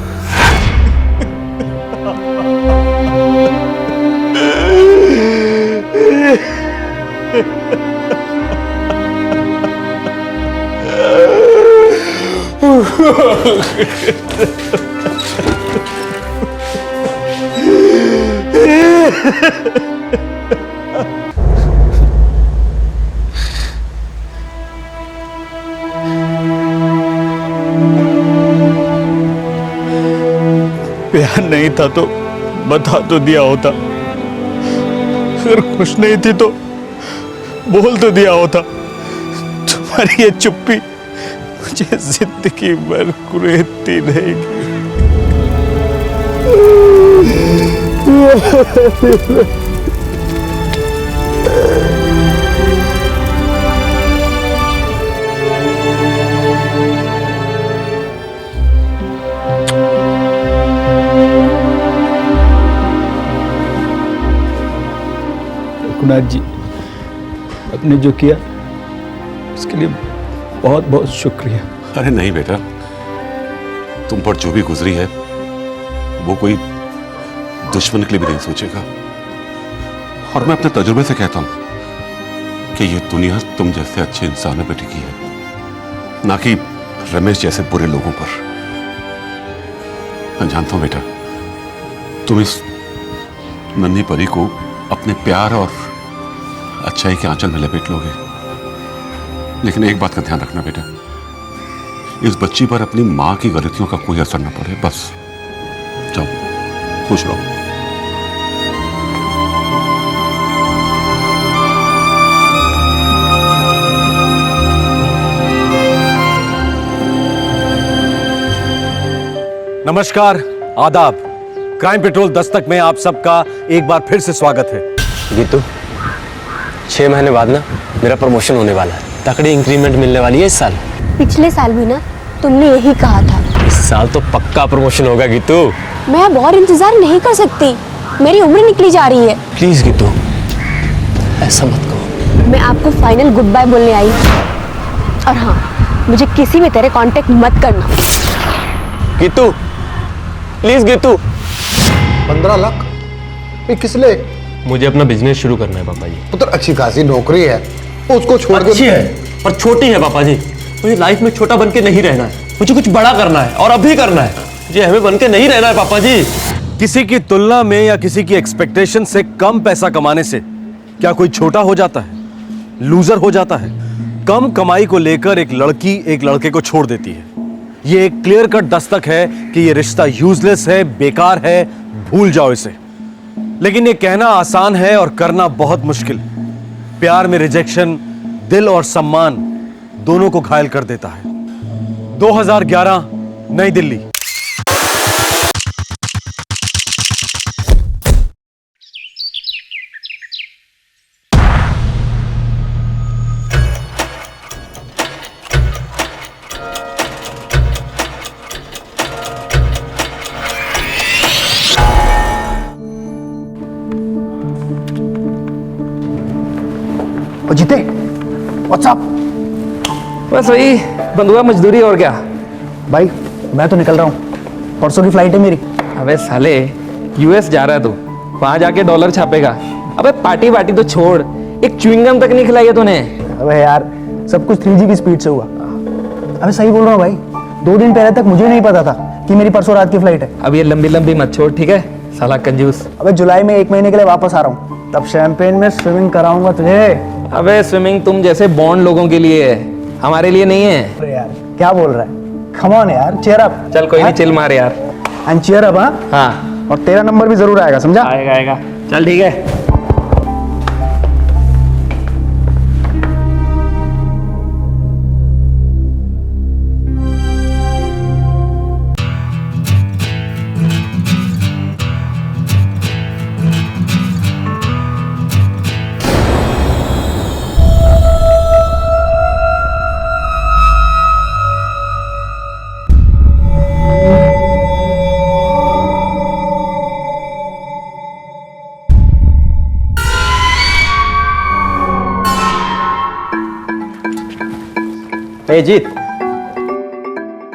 प्यार नहीं था तो बता तो दिया होता, अगर खुश नहीं थी तो बोल तो दिया होता। तुम्हारी ये चुप्पी मुझे जिंदगी भर कुरेदती रहेगी। रघुनाथ जी, आपने जो किया उसके लिए बहुत बहुत शुक्रिया। अरे नहीं बेटा, तुम पर जो भी गुजरी है वो कोई दुश्मन के लिए भी नहीं सोचेगा। और मैं अपने तजुर्बे से कहता हूं कि ये दुनिया तुम जैसे अच्छे इंसानों पर टिकी है, ना कि रमेश जैसे बुरे लोगों पर। मैं जानता हूं बेटा, तुम इस नन्ही परी को अपने प्यार और अच्छाई के आंचल में लपेट लोगे, लेकिन एक बात का ध्यान रखना बेटा, इस बच्ची पर अपनी मां की गलतियों का कोई असर न पड़े। बस जाओ, खुश रहो। नमस्कार, आदाब। क्राइम पेट्रोल दस्तक में आप सबका एक बार फिर से स्वागत है। गीतू, 6 महीने बाद ना मेरा प्रमोशन होने वाला है। तकड़ी इंक्रीमेंट मिलने वाली है इस साल। पिछले साल भी ना तुमने यही कहा था। इस साल तो पक्का प्रमोशन होगा गीतू। मैं अब और इंतजार नहीं कर सकती, मेरी उम्र निकली जा रही है। प्लीज गीतू, ऐसा मत कहो। मैं आपको फाइनल गुड बाय बोलने आई हूँ। और हाँ, मुझे किसी भी तरह कांटेक्ट मत करना। गीतू, प्लीज गीतू। 15 लाख? ये किस लिए? मुझे अपना बिजनेस शुरू करना है पापा जी। पुत्र, अच्छी खासी नौकरी है, उसको छोड़ के। अच्छी है पर छोटी है पापा जी। मुझे लाइफ में छोटा बन के नहीं रहना है, मुझे कुछ बड़ा करना है और अभी करना है। मुझे हमें बन के नहीं रहना है पापा जी। किसी की तुलना में या किसी की एक्सपेक्टेशन से कम पैसा कमाने से क्या कोई छोटा हो जाता है, लूजर हो जाता है? कम कमाई को लेकर एक लड़की एक लड़के को छोड़ देती है। ये एक क्लियर कट दस्तक है कि ये रिश्ता यूजलेस है, बेकार है, भूल जाओ इसे। लेकिन ये कहना आसान है और करना बहुत मुश्किल। प्यार में रिजेक्शन दिल और सम्मान दोनों को घायल कर देता है। 2011 नई दिल्ली। ओ जीते, व्हाट्सअप? बस वही बंधुआ मजदूरी और क्या। भाई मैं तो निकल रहा हूँ, परसों की फ्लाइट है मेरी। अबे साले, यूएस जा रहा है तू, वहां जाके डॉलर छापेगा। अबे पार्टी वार्टी तो छोड़, एक च्युइंगम तक नहीं खिलाई है तूने। अबे यार, सब कुछ 3G की स्पीड से हुआ। अबे सही बोल रहा हूँ भाई, 2 दिन पहले तक मुझे नहीं पता था कि मेरी परसों रात की फ्लाइट है। अब ये लंबी लंबी मत छोड़, ठीक है साला कंजूस। अबे जुलाई में 1 महीने के लिए वापस आ रहा हूँ, तब शैंपेन में स्विमिंग कराऊंगा तुझे। अबे स्विमिंग तुम जैसे बॉन्ड लोगों के लिए है, हमारे लिए नहीं है। अरे यार क्या बोल रहा है? कम ऑन यार, चीयर अप। चल कोई नहीं, चिल मार यार। And cheer up. हाँ, और तेरा नंबर भी जरूर आएगा, समझा? आएगा आएगा। चल ठीक है। Hey Jeet,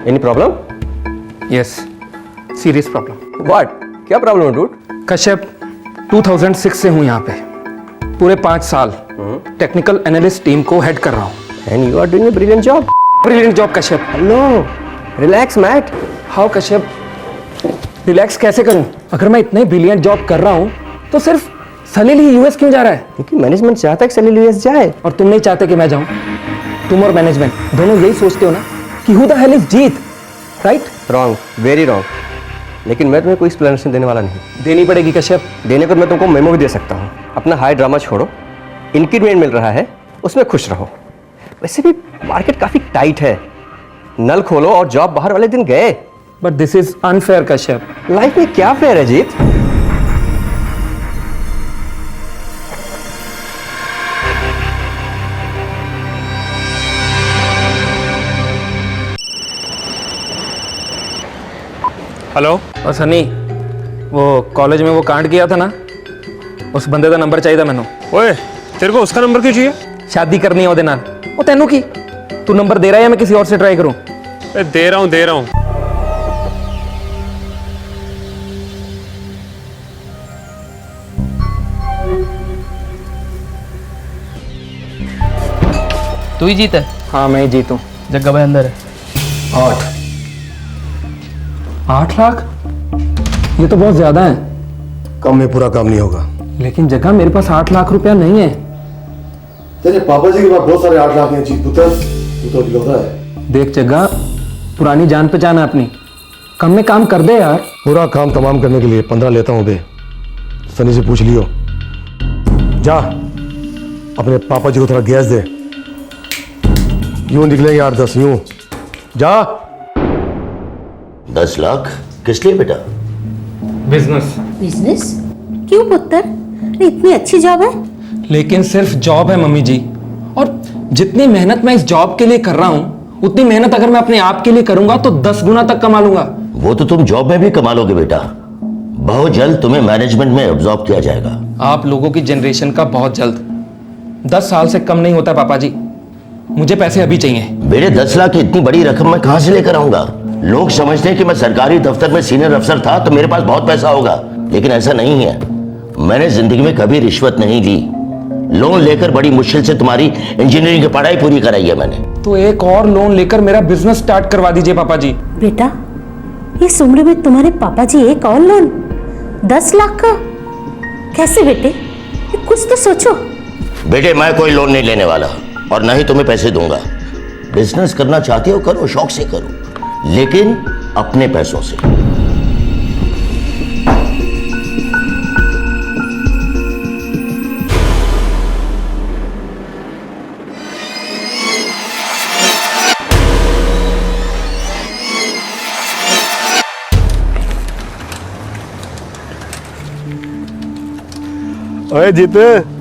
any problem? Yes, serious problem. What? क्या प्रॉब्लम है डूड? कश्यप, 2006 से हूँ यहाँ पे, पूरे 5 साल टेक्निकल एनालिस्ट टीम को हेड कर रहा हूँ। And you are doing a brilliant job. Brilliant job Kashyap. No, relax Matt. How Kashyap? Relax कैसे करूँ? अगर मैं इतने ब्रिलियंट जॉब कर रहा हूँ तो सिर्फ सलील ही यूएस क्यों जा रहा है? क्योंकि मैनेजमेंट चाहता है कि सलील यूएस जाए। और तुम नहीं चाहते कि मैं जाऊँ? तुम और मैनेजमेंट दोनों यही सोचते हो ना कि who the hell is Jeet, right? Wrong, very wrong. लेकिन मैं तुम्हें कोई एक्सप्लेनेशन देने वाला नहीं। देनी पड़ेगी कश्यप। देने को मैं तुमको मेमो भी दे सकता हूँ। अपना हाई ड्रामा छोड़ो, इंक्रीमेंट मिल रहा है उसमें खुश रहो। वैसे भी मार्केट काफ़ी टाइट है, नल खोलो और जॉब बाहर वाले दिन गए। But this is unfair Kashyap. Life में क्या फेयर है जीत? हेलो। और सनी, वो कॉलेज में वो कांड किया था ना, उस बंदे का नंबर चाहिए था मैंने। ओए, तेरे को उसका नंबर क्यों चाहिए? शादी करनी है ओदे नाल। वो तेनू की तू नंबर दे रहा है या मैं किसी और से ट्राई करूं? दे रहा हूं। तू ही जीता है? हाँ मैं ही जीतूं। जग्गा भाई अंदर है। 8 लाख? ये तो बहुत ज्यादा है। कम में पूरा काम नहीं होगा। लेकिन जगह मेरे पास 8 लाख रुपया नहीं है। तेरे पापा जी के पास बहुत सारे 8 लाख हैं जी पुत्र, तू तो अकेलौता है। देख जगह, पुरानी जान पहचान है अपनी, कम में काम कर दे यार। पूरा काम तमाम करने के लिए 15 लेता हूँ बे। सनी से पूछ लियो। जा अपने पापा जी को थोड़ा गैस दे, यूं निकलेंगे 8-10 यूं। जा। 10 लाख किस लिए बेटा? बिजनेस। बिजनेस? क्यों पुत्र? इतनी अच्छी जॉब है। लेकिन सिर्फ जॉब है मम्मी जी, और जितनी मेहनत मैं इस जॉब के लिए कर रहा हूँ उतनी मेहनत अगर मैं अपने आप के लिए करूंगा तो 10 गुना तक कमा लूंगा। वो तो तुम जॉब में भी कमा लोगे बेटा, बहुत जल्द तुम्हें मैनेजमेंट में एब्जॉर्ब किया जाएगा। आप लोगों की जनरेशन का बहुत जल्द। 10 साल से कम नहीं होता पापा जी, मुझे पैसे अभी चाहिए। बेटे 10 लाख की इतनी बड़ी रकम मैं कहां से लेकर आऊंगा? लोग समझते हैं कि मैं सरकारी दफ्तर में सीनियर अफसर था तो मेरे पास बहुत पैसा होगा, लेकिन ऐसा नहीं है। मैंने जिंदगी में कभी रिश्वत नहीं ली। लोन लेकर बड़ी मुश्किल से तुम्हारी इंजीनियरिंग की पढ़ाई पूरी कराई है मैंने। तो एक और लोन लेकर मेरा बिजनेस स्टार्ट करवा दीजिए पापा जी। बेटा, इस उम्र में तुम्हारे पापा जी एक और लोन 10 लाख का? कैसे बेटे, कुछ तो सोचो। बेटे मैं कोई लोन नहीं लेने वाला और ना ही तुम्हें पैसे दूंगा। बिजनेस करना चाहते हो करो, शौक से करो, लेकिन अपने पैसों से। ओए जीत,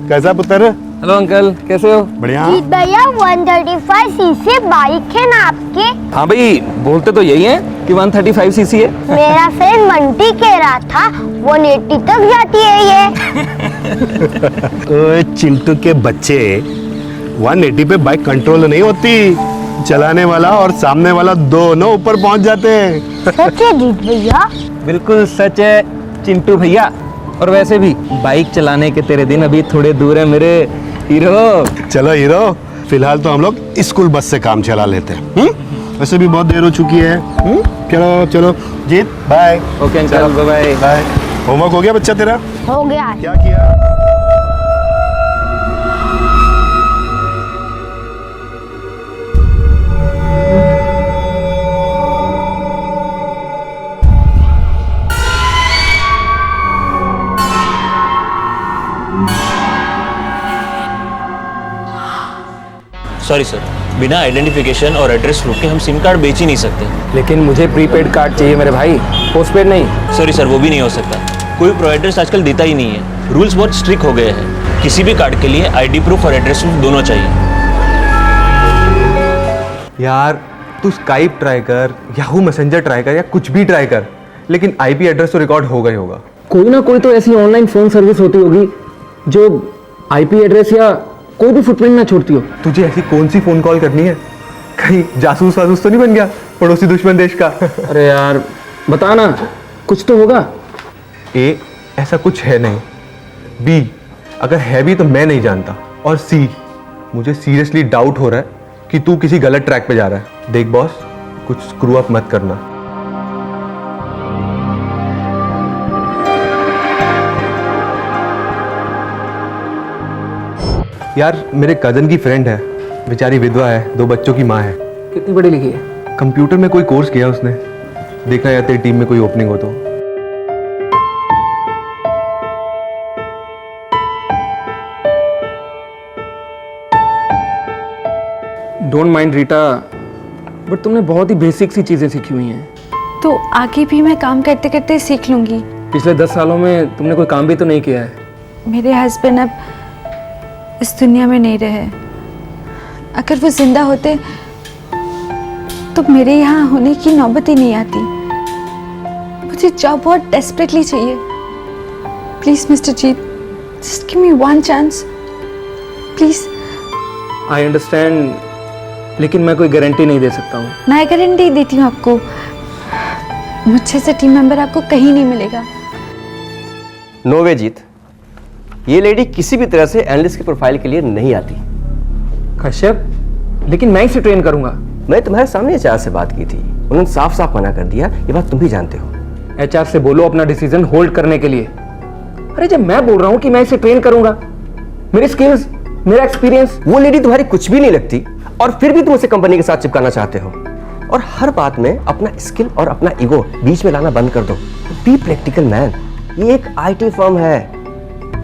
कैसा पुत्र? हेलो अंकल, कैसे हो? बढ़िया। जीत भैया 135 सीसी बाइक है ना आपके? हाँ भाई, बोलते तो यही है कि 135 सीसी है। मेरा फ्रेंड मंटी कह रहा था 180 तक जाती है ये। ओए चिंटू के बच्चे, 180 पे बाइक कंट्रोल नहीं होती, चलाने वाला और सामने वाला दोनों ऊपर पहुंच जाते हैं। सच है जीत भैया? बिल्कुल सच है चिंटू भैया। और वैसे भी बाइक चलाने के तेरे दिन अभी थोड़े दूर है मेरे हीरो। चलो हीरो, फिलहाल तो हम लोग स्कूल बस से काम चला लेते हैं। वैसे भी बहुत देर हो चुकी है। चलो चलो Jeet, bye. Okay uncle, bye bye. Homework हो गया बच्चा तेरा? हो गया। क्या किया? सॉरी सर, बिना आइडेंटिफिकेशन और एड्रेस प्रूफ के हम सिम कार्ड बेच ही नहीं सकते। लेकिन मुझे प्रीपेड कार्ड चाहिए मेरे भाई, पोस्टपेड नहीं। सॉरी सर, वो भी नहीं हो सकता। कोई प्रोवाइडर्स आजकल देता ही नहीं है। रूल्स बहुत स्ट्रिक्ट हो गए हैं। किसी भी कार्ड के लिए आईडी प्रूफ और एड्रेस प्रूफ दोनों चाहिए। यार तू स्काइप ट्राई कर, याहू मैसेंजर ट्राई कर, या कुछ भी ट्राई कर, लेकिन आईपी एड्रेस तो रिकॉर्ड होगा ही होगा। कोई ना कोई तो ऐसी ऑनलाइन फोन सर्विस होती होगी जो आईपी एड्रेस या कोई भी फुटप्रिंट ना छोड़ती हो। तुझे ऐसी कौन सी फोन कॉल करनी है? कहीं जासूस वासूस तो नहीं बन गया, पड़ोसी दुश्मन देश का? अरे यार बता ना, कुछ तो होगा। ए, ऐसा कुछ है नहीं। बी, अगर है भी तो मैं नहीं जानता। और सी, मुझे सीरियसली डाउट हो रहा है कि तू किसी गलत ट्रैक पे जा रहा है। देख बॉस, कुछ स्क्रू अप मत करना। यार मेरे कजन की फ्रेंड है, बेचारी विधवा है, 2 बच्चों की माँ है। कितनी पढ़ी लिखी है? कंप्यूटर में कोई कोर्स किया उसने। देखना यार तेरी टीम में कोई ओपनिंग हो तो। डोंट माइंड रीटा, बट तुमने बहुत ही बेसिक सी चीज़ें सीखी हुई हैं। तो आगे भी मैं काम करते करते सीख लूँगी। पिछले 10 सालों में तुमने कोई काम भी तो नहीं किया है। मेरे हस्बैंड अब इस दुनिया में नहीं रहे। अगर वो जिंदा होते तो मेरे यहाँ होने की नौबत ही नहीं आती। मुझे जॉब बहुत डेस्परेटली चाहिए। Please mister Jeet, just give me one chance please. I understand, लेकिन मैं कोई गारंटी नहीं दे सकता हूँ। मैं गारंटी देती हूँ आपको, मुझसे से टीम मेंबर आपको कहीं नहीं मिलेगा। नो वे जीत, ये लेडी किसी भी तरह से एनालिस्ट की प्रोफाइल के लिए नहीं आती। कश्यप, लेकिन मैं इसे ट्रेन करूंगा। मैं तुम्हारे सामने एचआर से बात की थी, उन्होंने साफ साफ मना कर दिया। ये बात तुम भी जानते हो। एचआर से बोलो अपना डिसीजन होल्ड करने के लिए। अरे जब मैं बोल रहा हूँ कि मैं इसे ट्रेन करूंगा, मेरे स्किल्स, मेरा एक्सपीरियंस। वो लेडी तुम्हारी कुछ भी नहीं लगती और फिर भी तुम उसे कंपनी के साथ चिपकाना चाहते हो। और हर बात में अपना स्किल और अपना ईगो बीच में लाना बंद कर दो। Be practical man. ये एक आईटी फर्म है,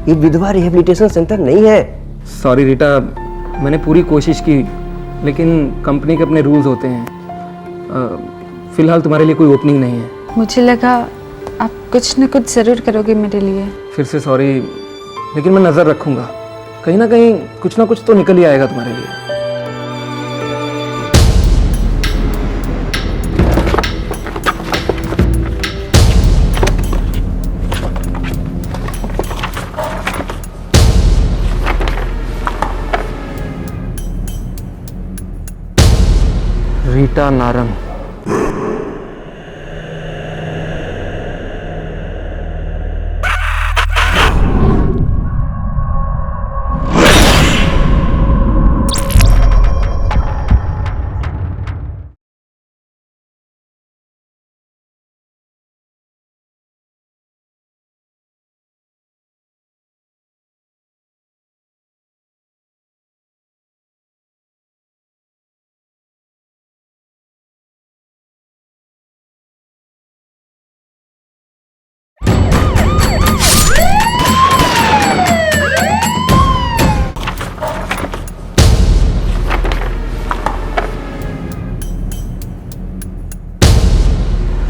ये विधवा रिहेबिलिटेशन सेंटर नहीं है। सॉरी रीटा, मैंने पूरी कोशिश की, लेकिन कंपनी के अपने रूल्स होते हैं। फिलहाल तुम्हारे लिए कोई ओपनिंग नहीं है। मुझे लगा आप कुछ न कुछ जरूर करोगे मेरे लिए। फिर से सॉरी, लेकिन मैं नजर रखूंगा। कहीं ना कहीं कुछ ना कुछ तो निकल ही आएगा तुम्हारे लिए। रीटा नारंग।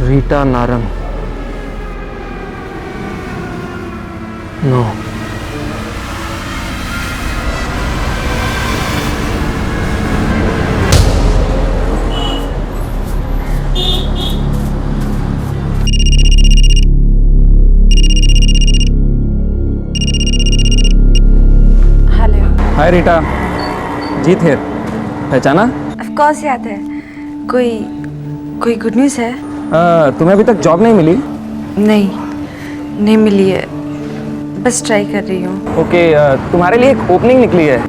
रीटा नारंग। नो। हेलो। हाय रीटा, जीत है, पहचाना? ऑफ कोर्स याद है। कोई गुड न्यूज़ है? तुम्हें अभी तक जॉब नहीं मिली? नहीं मिली है, बस ट्राई कर रही हूँ। ओके, तुम्हारे लिए एक ओपनिंग निकली है।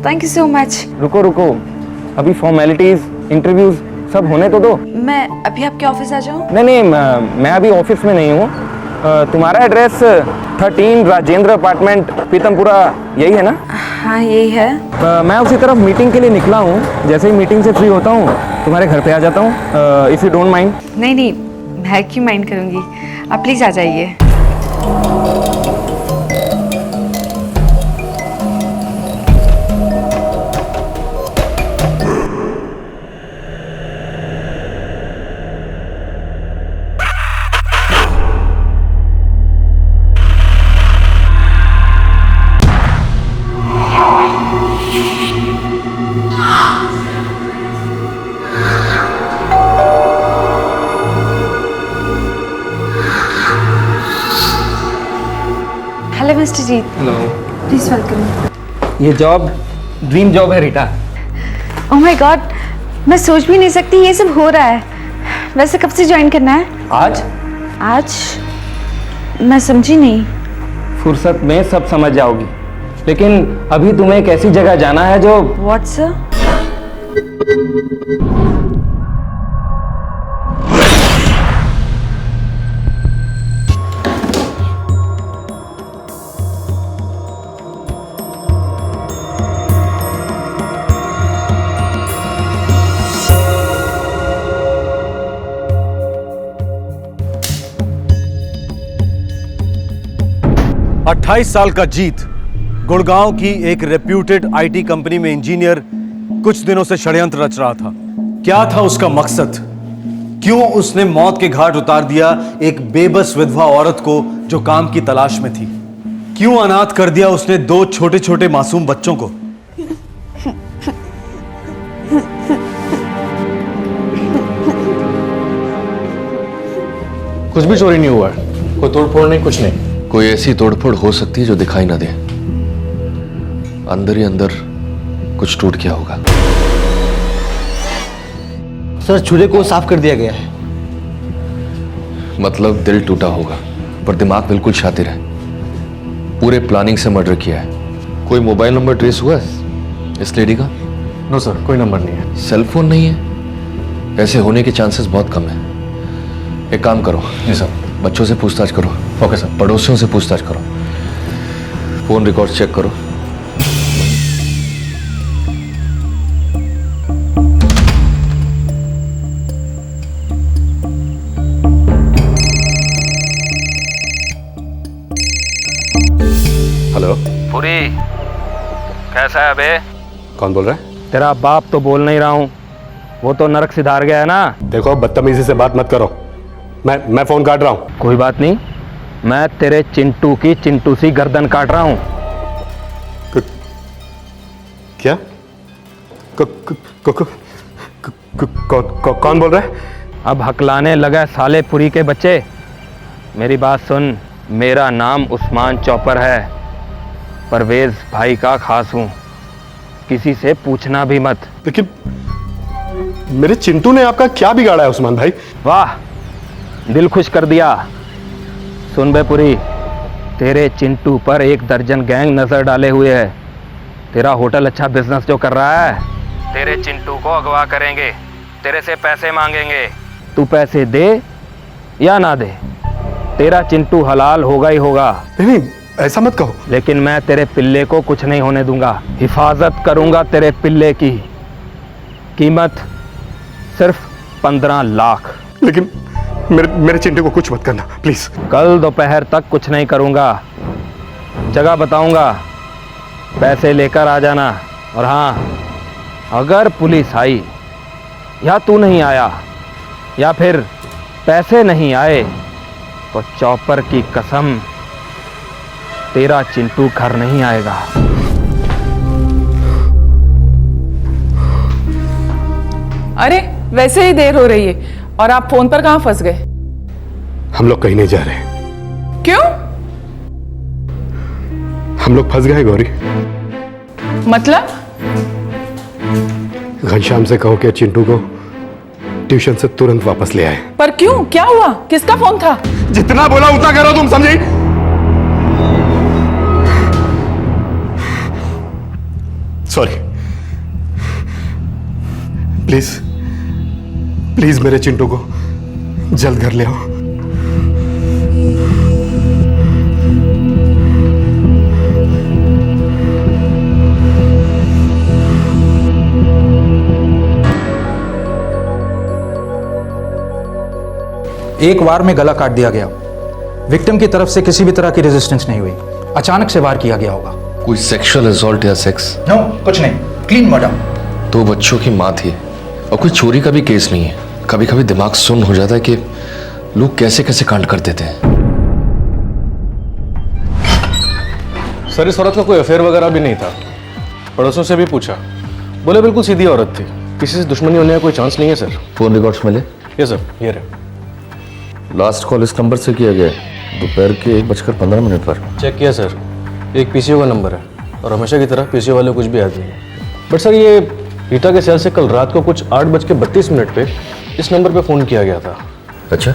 Thank you so much. रुको, अभी फॉर्मेलिटीज, इंटरव्यूज सब होने तो दो। मैं अभी आपके ऑफिस आ जाऊँ? नहीं, मैं अभी ऑफिस में नहीं हूँ। तुम्हारा एड्रेस 13 राजेंद्र अपार्टमेंट, पीतमपुरा, यही है ना? हाँ यही है। मैं उसी तरफ मीटिंग के लिए निकला हूँ। जैसे ही मीटिंग से फ्री होता हूँ तुम्हारे घर पे आ जाता हूँ, इफ यू डोंट माइंड। नहीं, मैं क्यों माइंड करूँगी, आप प्लीज़ आ जाइए। Hello mister Jeet. Hello. Please welcome. ये जॉब ड्रीम जॉब है रीटा। ओह माय गॉड, मैं सोच भी नहीं सकती ये सब हो रहा है। वैसे कब से ज्वाइन करना है? आज मैं समझी नहीं। फुर्सत में सब समझ जाओगी, लेकिन अभी तुम्हें एक ऐसी जगह जाना है जो। What sir? अट्ठाईस साल का जीत गुड़गांव की एक रेप्यूटेड आईटी कंपनी में इंजीनियर कुछ दिनों से षड्यंत्र रच रहा था। क्या था उसका मकसद? क्यों उसने मौत के घाट उतार दिया एक बेबस विधवा औरत को जो काम की तलाश में थी? क्यों अनाथ कर दिया उसने 2 छोटे छोटे मासूम बच्चों को? कुछ भी चोरी नहीं हुआ है, कोई तोड़फोड़ नहीं, कुछ नहीं। कोई ऐसी तोड़फोड़ हो सकती है जो दिखाई ना दे। अंदर ही अंदर कुछ टूट गया होगा। सर चूल्हे को साफ कर दिया गया है। मतलब दिल टूटा होगा, पर दिमाग बिल्कुल शातिर है। पूरे प्लानिंग से मर्डर किया है। कोई मोबाइल नंबर ट्रेस हुआ है इस लेडी का? नो सर, कोई नंबर नहीं है। सेल फोन नहीं है? ऐसे होने के चांसेस बहुत कम है। एक काम करो। जी सर। बच्चों से पूछताछ करो। Okay sir. पड़ोसियों से पूछताछ करो। फोन रिकॉर्ड चेक करो। हेलो पुरी, कैसा है बे? कौन बोल रहा है? तेरा बाप तो बोल नहीं रहा हूँ, वो तो नरक सिधार गया है ना। देखो बदतमीजी से बात मत करो, मैं फोन काट रहा हूँ। कोई बात नहीं, मैं तेरे चिंटू की चिंटू सी गर्दन काट रहा हूँ। क्या? कौन बोल रहा है? अब हकलाने लगा साले पुरी के बच्चे। मेरी बात सुन, मेरा नाम उस्मान चौपर है, परवेज भाई का खास हूँ, किसी से पूछना भी मत। लेकिन मेरे चिंटू ने आपका क्या बिगाड़ा है उस्मान भाई? वाह, दिल खुश कर दिया। सुन बे पुरी, तेरे चिंटू पर 1 दर्जन गैंग नजर डाले हुए है। तेरा होटल अच्छा बिजनेस जो कर रहा है, तेरे चिंटू को अगवा करेंगे, तेरे से पैसे मांगेंगे। तू पैसे दे या ना दे, तेरा चिंटू हलाल होगा ही होगा। नहीं, ऐसा मत कहो। लेकिन मैं तेरे पिल्ले को कुछ नहीं होने दूंगा, हिफाजत करूंगा तेरे पिल्ले की। कीमत सिर्फ 15 लाख। लेकिन मेरे चिंटू को कुछ मत करना प्लीज। कल दोपहर तक कुछ नहीं करूंगा, जगह बताऊंगा, पैसे लेकर आ जाना। और हाँ, अगर पुलिस आई या तू नहीं आया या फिर पैसे नहीं आए तो चौपर की कसम, तेरा चिंटू घर नहीं आएगा। अरे वैसे ही देर हो रही है और आप फोन पर कहां फंस गए? हम लोग कहीं नहीं जा रहे। क्यों? हम लोग फंस गए गौरी। मतलब? घनश्याम से कहो कि चिंटू को ट्यूशन से तुरंत वापस ले आए। पर क्यों? क्या हुआ? किसका फोन था? जितना बोला उतना करो, तुम समझी? सॉरी। प्लीज प्लीज मेरे चिंटू को जल्द घर ले आओ। एक वार में गला काट दिया गया। विक्टिम की तरफ से किसी भी तरह की रेजिस्टेंस नहीं हुई, अचानक से वार किया गया होगा। कोई सेक्सुअल असॉल्ट या सेक्स? नो, कुछ नहीं, क्लीन मर्डर। 2 बच्चों की माँ थी और कोई चोरी का भी केस नहीं है। कभी कभी दिमाग सुन्न हो जाता है कि लोग कैसे कैसे कांड कर देते हैं। सर इस औरत का कोई अफेयर वगैरह भी नहीं था। पड़ोसियों से भी पूछा, बोले बिल्कुल सीधी औरत थी, किसी से दुश्मनी होने का कोई चांस नहीं है सर। फोन रिकॉर्ड्स मिले? यस सर, ये रहे। लास्ट कॉल इस नंबर से किया गया दोपहर के 1:15 पर। चेक किया सर, एक पीसीओ का नंबर है और हमेशा की तरह पीसीओ वाले कुछ भी आते हैं। बट सर ये रीटा के सेल से कल रात को कुछ 8:32 पे इस नंबर पे फ़ोन किया गया था। अच्छा,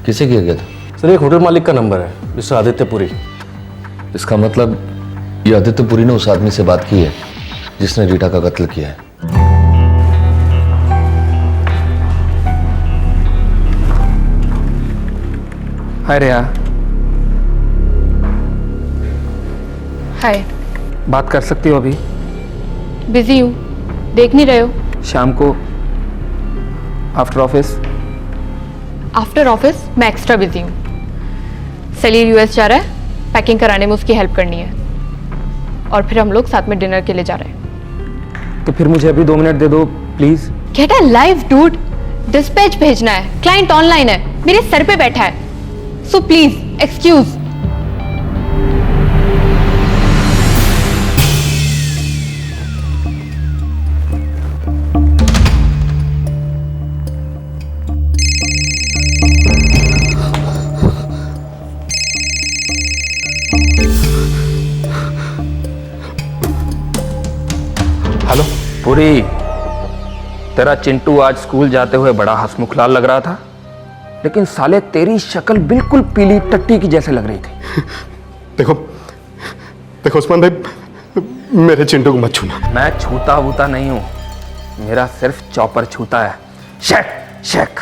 किसे किया गया था? सर एक होटल मालिक का नंबर है, मिस्टर आदित्य पुरी। इसका मतलब ये आदित्य पुरी ने उस आदमी से बात की है जिसने रीटा का कत्ल किया है। हाय रिया। हाय। बात कर सकती हो अभी? बिजी हूँ, देख नहीं रहे हो? शाम को आफ्टर ऑफिस? आफ्टर ऑफिस मैं एक्स्ट्रा बिजी हूँ। सलीर यूएस जा रहा है, पैकिंग कराने में उसकी हेल्प करनी है, और फिर हम लोग साथ में डिनर के लिए जा रहे हैं। तो फिर मुझे अभी 2 मिनट दे दो please. Get a life dude, dispatch भेजना है, क्लाइंट ऑनलाइन है, मेरे सर पे बैठा है, सो प्लीज एक्सक्यूज। हेलो पूरी, तेरा चिंटू आज स्कूल जाते हुए बड़ा हंसमुख लाल लग रहा था, लेकिन साले तेरी शक्ल बिल्कुल पीली टट्टी की जैसे लग रही थी। देखो देखो उस्मान भाई, मेरे चिंटू को मत छूना। मैं छूता वूता नहीं हूं, मेरा सिर्फ चॉपर छूता है। Shake shake.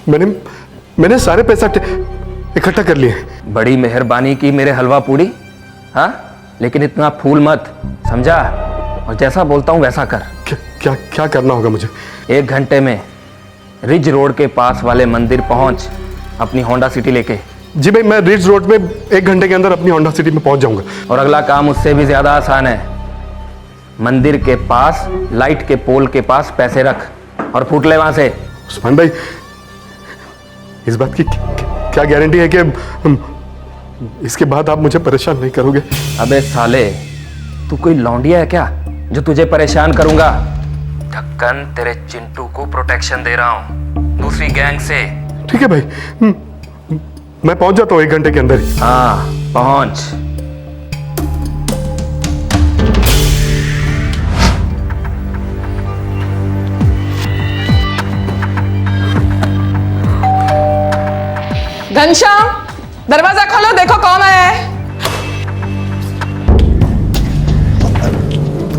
मैंने सारे पैसा इकट्ठा कर लिए। बड़ी मेहरबानी की मेरे हलवा पूड़ी, हाँ, लेकिन इतना फूल मत, समझा? और जैसा बोलता हूं वैसा कर। क्या क्या करना होगा मुझे? 1 घंटे में रिज रोड के पास वाले मंदिर पहुंच अपनी होंडा सिटी लेके। जी भाई, मैं रिज रोड में 1 घंटे के अंदर अपनी होंडा सिटी में पहुंच जाऊंगा। और अगला काम उससे भी ज्यादा आसान है। मंदिर के पास लाइट के पोल के पास पैसे रख और फूट ले वहां से। उस्मान भाई, इस बात की क्या गारंटी है कि इसके बाद आप मुझे परेशान नहीं करोगे? अबे साले, तू कोई लौंडिया है क्या जो तुझे परेशान करूंगा? ढक्कन तेरे चिंटू को प्रोटेक्शन दे रहा हूं दूसरी गैंग से। ठीक है भाई, मैं पहुंच जाता हूं 1 घंटे के अंदर ही। हाँ पहुंच। घनश्याम, दरवाजा खोलो, देखो कौन आया है।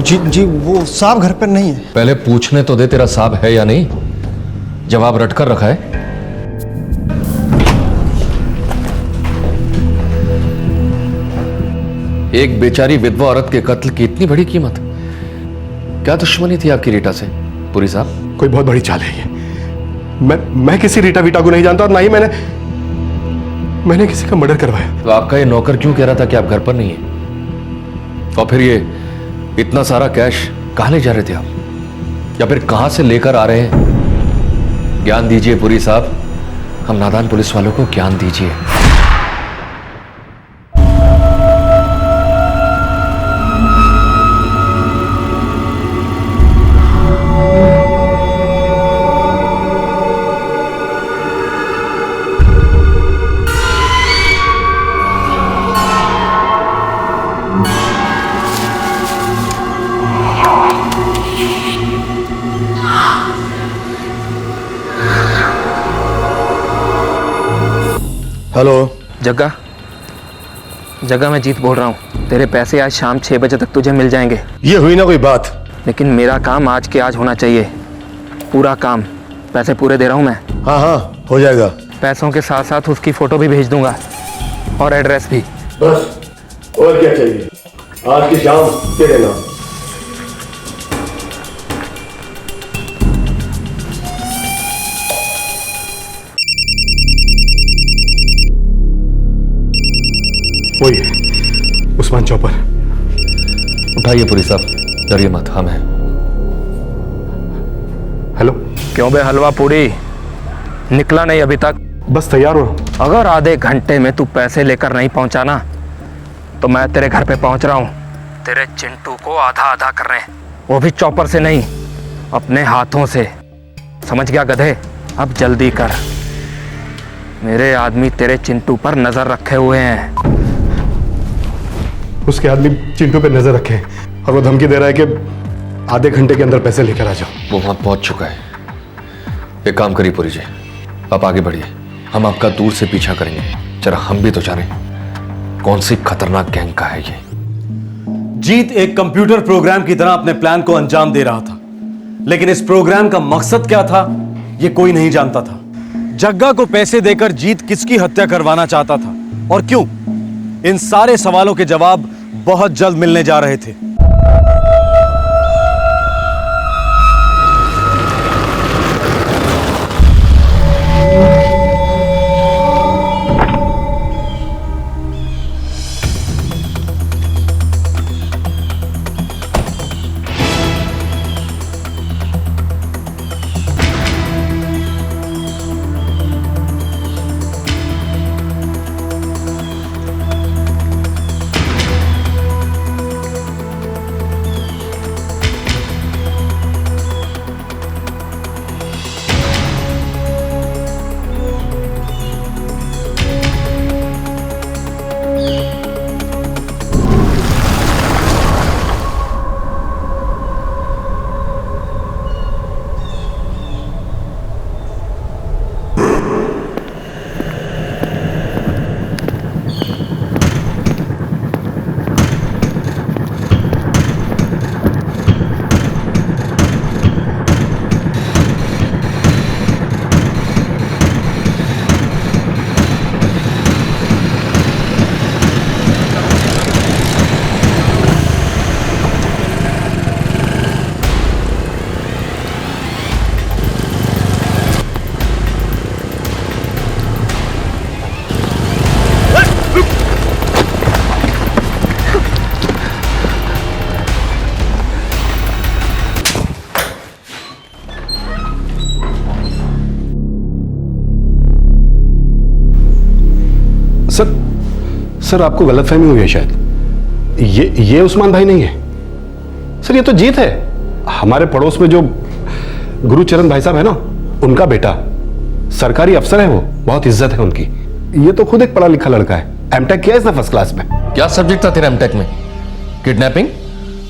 जी वो साहब घर पर नहीं है। पहले पूछने तो दे, तेरा साहब है या नहीं? जवाब रट कर रखा है। एक बेचारी विधवा औरत के कत्ल की इतनी बड़ी कीमत, क्या दुश्मनी थी आपकी रीटा से पुरी साहब? कोई बहुत बड़ी चाल है ये। मैं किसी रीटा वीटा को नहीं जानता, और ना ही मैंने किसी का मर्डर करवाया। तो आपका ये नौकर क्यों कह रहा था कि आप घर पर नहीं है? और फिर ये इतना सारा कैश कहां ले जा रहे थे आप, या फिर कहां से लेकर आ रहे हैं? ज्ञान दीजिए पुरी साहब, हम नादान पुलिस वालों को ज्ञान दीजिए। हेलो जग्गा, जग्गा मैं जीत बोल रहा हूँ। तेरे पैसे आज शाम 6 बजे तक तुझे मिल जाएंगे। ये हुई ना कोई बात? लेकिन मेरा काम आज के आज होना चाहिए, पूरा काम। पैसे पूरे दे रहा हूँ मैं। हाँ हाँ हो जाएगा। पैसों के साथ साथ उसकी फोटो भी भेज दूंगा और एड्रेस भी। बस और क्या चाहिए? आज की शाम तेरे नाम। वही है उस्मान चौपर। उठाइए पुरी साहब, डरिए मत, हम हैं। हेलो। क्यों बे हलवा पूरी, निकला नहीं अभी तक? बस तैयार हो। अगर आधे घंटे में तू पैसे लेकर नहीं पहुंचा ना, तो मैं तेरे घर पे पहुंच रहा हूं। तेरे चिंटू को आधा आधा कर रहे हैं, वो भी चॉपर से नहीं, अपने हाथों से। समझ गया गधे? अब जल्दी कर, मेरे आदमी तेरे चिंटू पर नजर रखे हुए हैं। उसके आदमी चिंटू पे नजर रखे और वो धमकी दे रहा है कि आधे घंटे के अंदर पैसे लेकर आ जाओ। वो वहां पहुंच चुका है। एक काम करिए पुरी जी, आप आगे बढ़िए, हम आपका दूर से पीछा करेंगे। जरा हम भी तो जाने कौन सी खतरनाक गैंग का है ये। जीत एक कंप्यूटर प्रोग्राम की तरह अपने प्लान को अंजाम दे रहा था, लेकिन इस प्रोग्राम का मकसद क्या था ये कोई नहीं जानता था। जग्गा को पैसे देकर जीत किसकी हत्या करवाना चाहता था और क्यों, इन सारे सवालों के जवाब बहुत जल्द मिलने जा रहे थे। सर आपको गलतफहमी हुई है शायद। ये उस्मान भाई नहीं है सर, ये तो जीत है। हमारे पड़ोस में जो गुरुचरण भाई साहब है ना, उनका बेटा सरकारी अफसर है, वो बहुत इज्जत है उनकी। ये तो खुद एक पढ़ा लिखा लड़का है, एमटेक किया इसने फर्स्ट क्लास में। क्या सब्जेक्ट था तेरा एमटेक में? किडनैपिंग,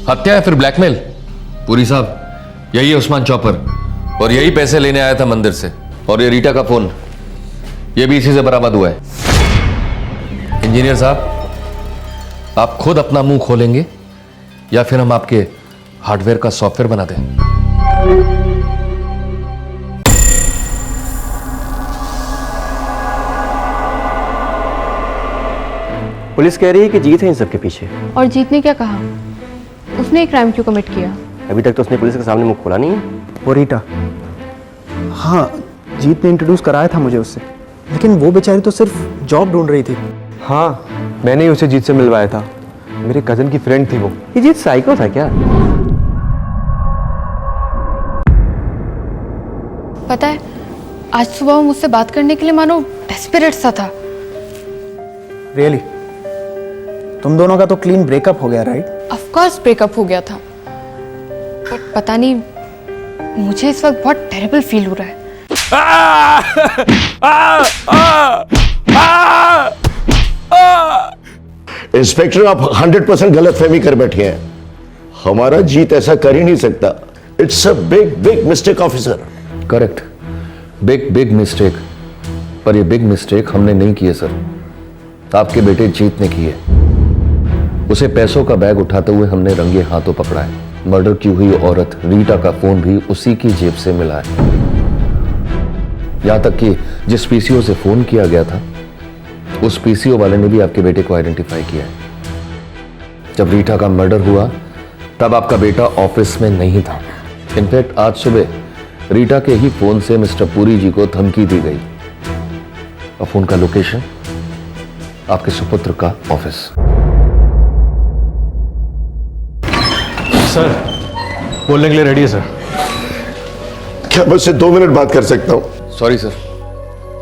हत्या या फिर ब्लैकमेल? पूरी साहब, यही है उस्मान चौपर और यही पैसे लेने आया था मंदिर से। और ये रीटा का फोन, ये भी इसी से बरामद हुआ है। इंजीनियर साहब, आप खुद अपना मुंह खोलेंगे या फिर हम आपके हार्डवेयर का सॉफ्टवेयर बना दें? पुलिस कह रही है कि जीत है इन सबके पीछे। और जीत ने क्या कहा? उसने एक क्राइम क्यों कमिट किया? अभी तक तो उसने पुलिस के सामने मुंह खोला नहीं है। वो रीटा, हाँ जीत ने इंट्रोड्यूस कराया था मुझे उससे, लेकिन वो बेचारी तो सिर्फ जॉब ढूंढ रही थी। हाँ, मैंने ही उसे जीत से मिलवाया था, मेरे कजन की फ्रेंड थी वो। ये जीत साइको था क्या? पता है, आज सुबह वो मुझसे बात करने के लिए मानो डेस्परेट सा था। रियली? तुम दोनों का तो क्लीन ब्रेकअप हो गया, राइट? ऑफ कोर्स ब्रेकअप हो गया था, बट पता नहीं मुझे इस वक्त बहुत टेरिबल फील हो रहा है। इंस्पेक्टर, आप 100% गलतफहमी कर बैठे हैं। हमारा जीत ऐसा कर ही नहीं सकता। It's a big mistake officer. Correct, big mistake. पर ये बिग मिस्टेक हमने नहीं की है सर, आपके बेटे जीत ने की है। उसे पैसों का बैग उठाते हुए हमने रंगे हाथों पकड़ा है। मर्डर की हुई औरत रीटा का फोन भी उसी की जेब से मिला है। यहां तक कि जिस पीसीओ से फोन किया गया था, उस पीसीओ वाले ने भी आपके बेटे को आइडेंटिफाई किया है। जब रीटा का मर्डर हुआ तब आपका बेटा ऑफिस में नहीं था। इनफैक्ट आज सुबह रीटा के ही फोन से मिस्टर पुरी जी को धमकी दी गई और फोन का लोकेशन आपके सुपुत्र का ऑफिस। सर, बोलने के लिए रेडी है सर। क्या मैं उससे 2 मिनट बात कर सकता हूं? सॉरी सर,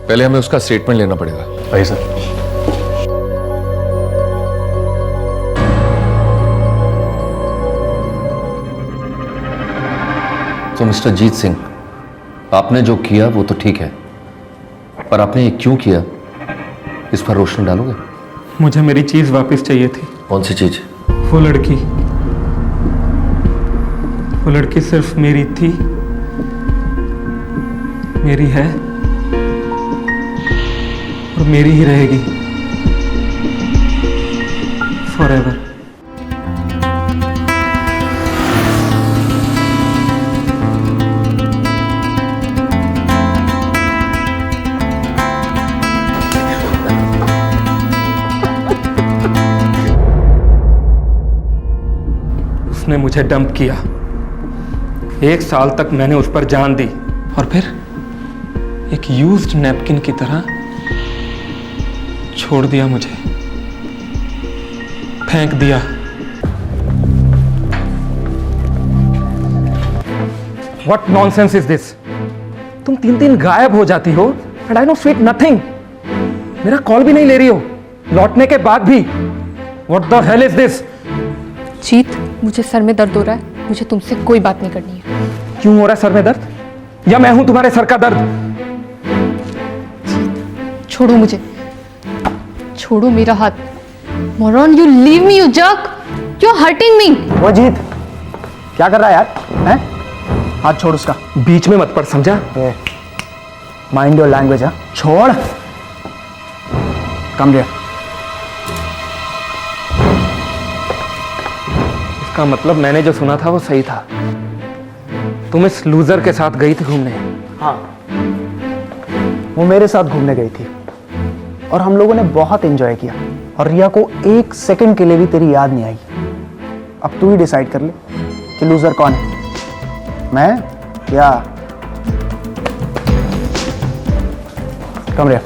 पहले हमें उसका स्टेटमेंट लेना पड़ेगा। आइए सर। तो मिस्टर जीत सिंह, आपने जो किया वो तो ठीक है, पर आपने ये क्यों किया, इस पर रोशनी डालोगे? मुझे मेरी चीज वापस चाहिए थी। कौन सी चीज? वो लड़की सिर्फ मेरी थी, मेरी है और मेरी ही रहेगी फॉरएवर। उसने मुझे डंप किया, 1 साल तक मैंने उस पर जान दी और फिर एक यूज्ड नैपकिन की तरह छोड़ दिया, मुझे फेंक दिया। What nonsense is this? तुम 3 गायब हो जाती हो and I know sweet nothing. मेरा कॉल भी नहीं ले रही हो, लौटने के बाद भी। What the hell is this? जीत, मुझे सर में दर्द हो रहा है, मुझे तुमसे कोई बात नहीं करनी है। क्यों हो रहा है सर में दर्द? या मैं हूं तुम्हारे सर का दर्द? छोड़ो मुझे, छोड़ो मेरा हाथ। Moron, you leave me, you jerk, you are hurting me. वो जीत, क्या कर रहा है यार? हैं? हाथ छोड़ उसका। बीच में मत पड़, समझा? Mind your language. हाँ, छोड़। कम लिया। इसका मतलब मैंने जो सुना था वो सही था। तुम इस लूजर के साथ गई थी घूमने? हाँ, वो मेरे साथ घूमने गई थी और हम लोगों ने बहुत एंजॉय किया और रिया को 1 सेकंड के लिए भी तेरी याद नहीं आई। अब तू ही डिसाइड कर ले कि लूजर कौन है, मैं या कमरिया।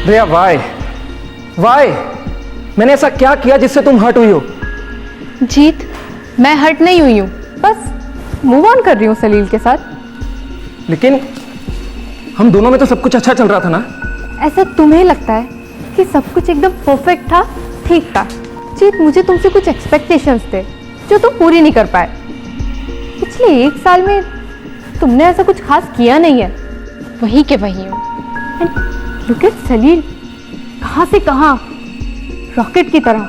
रिया, वाई मैंने ऐसा क्या किया जिससे तुम हर्ट हुई हो? जीत, मैं हर्ट नहीं हुई हूँ, बस मूव ऑन कर रही हूँ सलील के साथ। लेकिन हम दोनों में तो सब कुछ अच्छा चल रहा था ना। ऐसा तुम्हें लगता है कि सब कुछ एकदम परफेक्ट था, ठीक था? जीत, मुझे तुमसे कुछ एक्सपेक्टेशंस थे जो तुम पूरी नहीं कर पाए। पिछले 1 साल में तुमने ऐसा कुछ खास किया नहीं है, वही के वही हो। एंड लुक एट सलील, कहाँ से कहाँ, रॉकेट की तरह।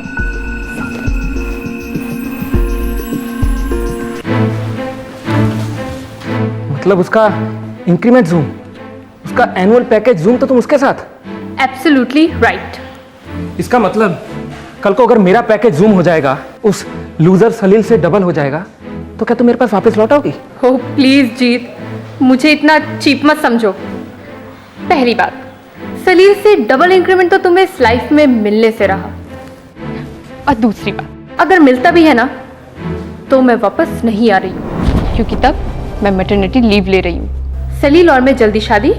मतलब उसका इंक्रीमेंट जूम, उसका एनुअल पैकेज जूम, तो तुम उसके साथ? Absolutely right. इसका मतलब कल को अगर मेरा पैकेज जूम हो जाएगा, उस लूजर सलील से डबल हो जाएगा, तो क्या तुम मेरे पास वापस लौट आओगी? हो प्लीज जीत, मुझे इतना चीप मत समझो। पहली बात, सलील से डबल इंक्रीमेंट तो तुम्हें इस लाइफ में मिलने से रहा। और दूसरी बात, अगर मिलता भी है ना, तो मैं वापस नहीं आ रही हूँ, क्योंकि तब मैं मैटरनिटी लीव ले रही हूँ। सलील और मैं जल्दी शादी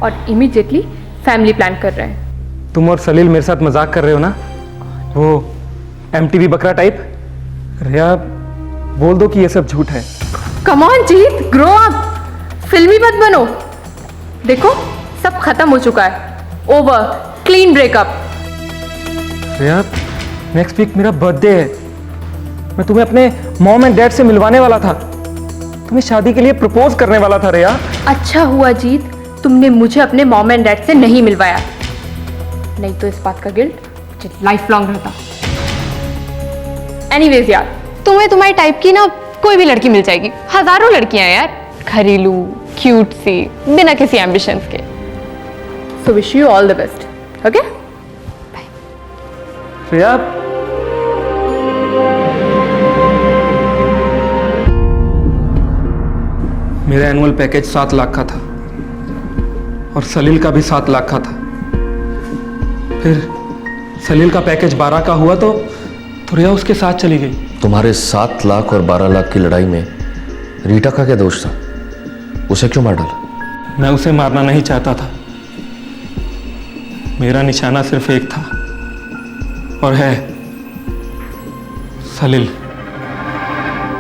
और इमीडिएटली फैमिली प्लान कर रहे हैं। तुम और सलील मेरे साथ मजाक कर रहे हो ना? वो MTV बकरा टाइप? रिया, बोल दो कि ये सब झूठ है। Come on Jeet, grow up, फिल्मी मत बनो। देखो सब खत्म हो चुका है, ओवर, क्लीन ब्रेकअप। रिया, नेक्स्ट वीक मेरा बर्थडे है। मैं तुम्हें अपने मॉम एंड डैड से मिलवाने वाला था, तुम्हें शादी के लिए प्रपोज करने वाला था। रिया, अच्छा हुआ जीत तुमने मुझे अपने मॉम एंड डैड से नहीं मिलवाया, नहीं तो इस बात का गिल्ट मुझे लाइफ लॉन्ग रहता। एनीवेज यार, तुम्हें तुम्हारी टाइप की ना कोई भी लड़की मिल जाएगी, हजारों लड़कियां हैं यार, घरेलू, क्यूट सी, बिना किसी एम्बिशंस के। So wish you all the best. Okay bye. Riya, मेरा एनुअल पैकेज 7 लाख का था और सलील का भी 7 लाख का था। फिर सलील का पैकेज 12 का हुआ तो रिया उसके साथ चली गई। तुम्हारे 7 लाख और 12 लाख की लड़ाई में रीटा का क्या दोष था? उसे क्यों मार डाला? मैं उसे मारना नहीं चाहता था, मेरा निशाना सिर्फ एक था और है सलील।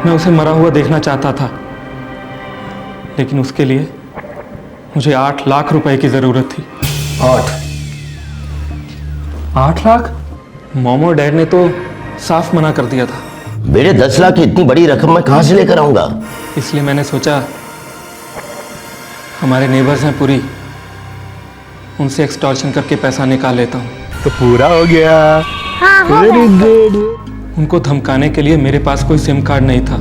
मैं उसे मरा हुआ देखना चाहता था, लेकिन उसके लिए मुझे 8 लाख रुपए की जरूरत थी। 8 लाख? मॉम और डैड ने तो साफ मना कर दिया था। मेरे 10 लाख की इतनी बड़ी रकम मैं कहां से लेकर आऊंगा? इसलिए मैंने सोचा हमारे नेबर्स हैं पुरी, उनसे एक्सटॉर्शन करके पैसा निकाल लेता हूँ। तो पूरा हो गया। Very good. उनको धमकाने के लिए मेरे पास कोई सिम कार्ड नहीं था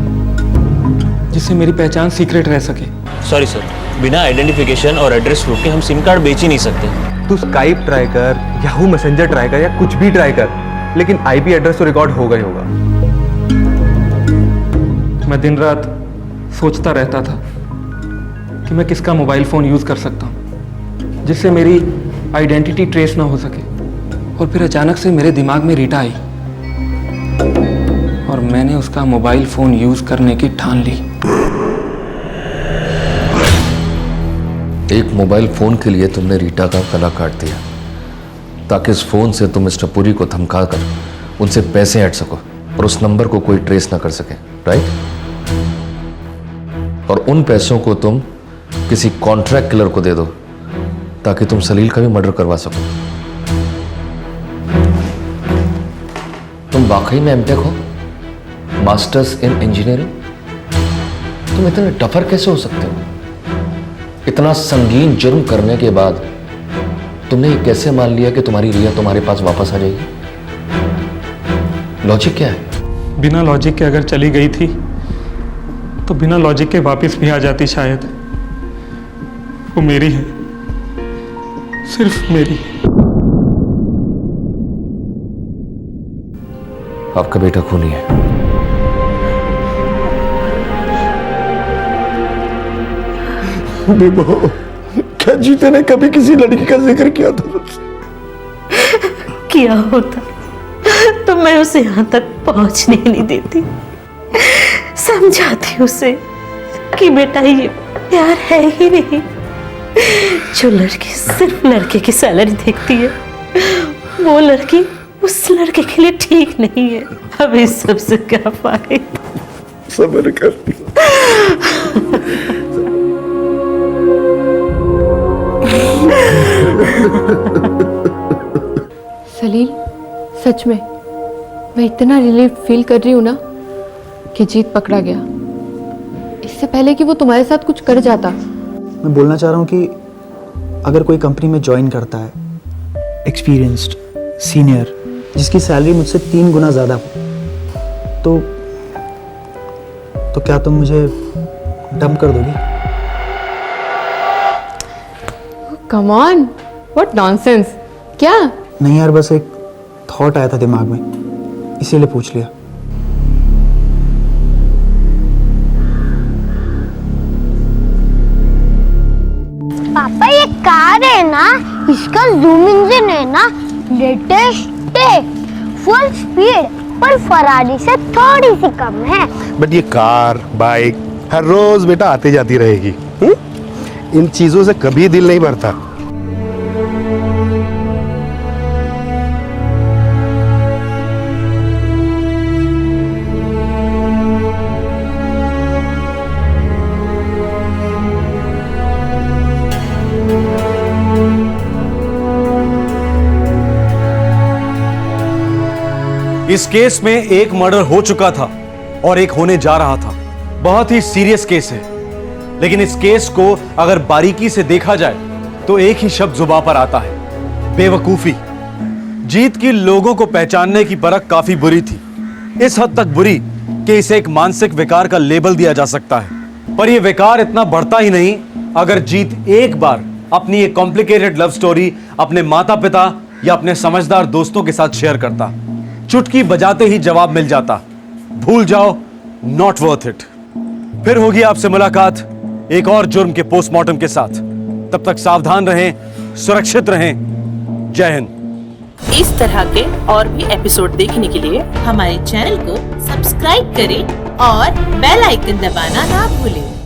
जिससे मेरी पहचान सीक्रेट रह सके। सॉरी सर, बिना आइडेंटिफिकेशन और एड्रेस प्रूफ के हम सिम कार्ड बेच ही नहीं सकते। तू स्काइप ट्राई कर, याहू मैसेंजर ट्राई कर, या कुछ भी ट्राई कर, लेकिन IP एड्रेस तो रिकॉर्ड होगा ही होगा। मैं दिन रात सोचता रहता था कि मैं किसका मोबाइल फोन यूज कर सकता हूँ जिससे मेरी आइडेंटिटी ट्रेस ना हो सके। और फिर अचानक से मेरे दिमाग में रीटा आई और मैंने उसका मोबाइल फोन यूज करने की ठान ली। एक मोबाइल फोन के लिए तुमने रीटा का गला काट दिया ताकि इस फोन से तुम मिस्टर पुरी को धमका कर उनसे पैसे ऐड सको और उस नंबर को कोई ट्रेस ना कर सके, राइट? और उन पैसों को तुम किसी कॉन्ट्रैक्ट किलर को दे दो ताकि तुम सलील का भी मर्डर करवा सको। तुम वाकई में एमटेक हो, मास्टर्स इन इंजीनियरिंग? तुम इतने टफर कैसे हो सकते हो? इतना संगीन जुर्म करने के बाद तुमने ये कैसे मान लिया कि तुम्हारी रिया तुम्हारे पास वापस आ जाएगी? लॉजिक क्या है? बिना लॉजिक के अगर चली गई थी तो बिना लॉजिक के वापस भी आ जाती शायद। वो मेरी है, सिर्फ मेरी। आपका बेटा खूनी है। बेबो, क्या जीते ने कभी किसी लड़की का जिक्र किया था? किया होता तो मैं उसे यहां तक पहुंचने नहीं देती, समझाती उसे कि बेटा ये प्यार है ही नहीं। जो लड़की सिर्फ लड़के की सैलरी देखती है, वो लड़की उस लड़के के लिए ठीक नहीं है। अब इस सबसे क्या फायदा? सब्र कर। सच में मैं इतना रिलीफ फील कर रही हूँ ना कि जीत पकड़ा गया, इससे पहले कि वो तुम्हारे साथ कुछ कर जाता। मैं बोलना चाह रहा हूँ कि अगर कोई कंपनी में ज्वाइन करता है, एक्सपीरियंस्ड सीनियर, जिसकी सैलरी मुझसे 3 गुना ज़्यादा हो, तो क्या तुम मुझे डंप कर दोगी? Come on, what nonsense. क्या? नहीं यार, बस एक थॉट आया था दिमाग में, इसीलिए पूछ लिया। पापा ये कार है ना, इसका जूम इंजन है ना लेटेस्ट है, फुल स्पीड पर फरारी से थोड़ी सी कम है। बट ये कार बाइक हर रोज बेटा आती जाती रहेगी। इन चीजों से कभी दिल नहीं भरता। इस केस में एक मर्डर हो चुका था और एक होने जा रहा था। बहुत ही सीरियस केस है, लेकिन इस केस को अगर बारीकी से देखा जाए तो एक ही शब्द जुबान पर आता है, बेवकूफी। जीत की लोगों को पहचानने की परख काफी बुरी थी, इस हद तक बुरी कि इसे एक मानसिक विकार का लेबल दिया जा सकता है। पर यह विकार इतना बढ़ता ही नहीं अगर जीत एक बार अपनी एक कॉम्प्लिकेटेड लव स्टोरी अपने माता पिता या अपने समझदार दोस्तों के साथ शेयर करता। चुटकी बजाते ही जवाब मिल जाता, भूल जाओ, नॉट वर्थ इट। फिर होगी आपसे मुलाकात एक और जुर्म के पोस्टमार्टम के साथ। तब तक सावधान रहें, सुरक्षित रहें। जय हिंद। इस तरह के और भी एपिसोड देखने के लिए हमारे चैनल को सब्सक्राइब करें और बेल आइकन दबाना ना भूलें।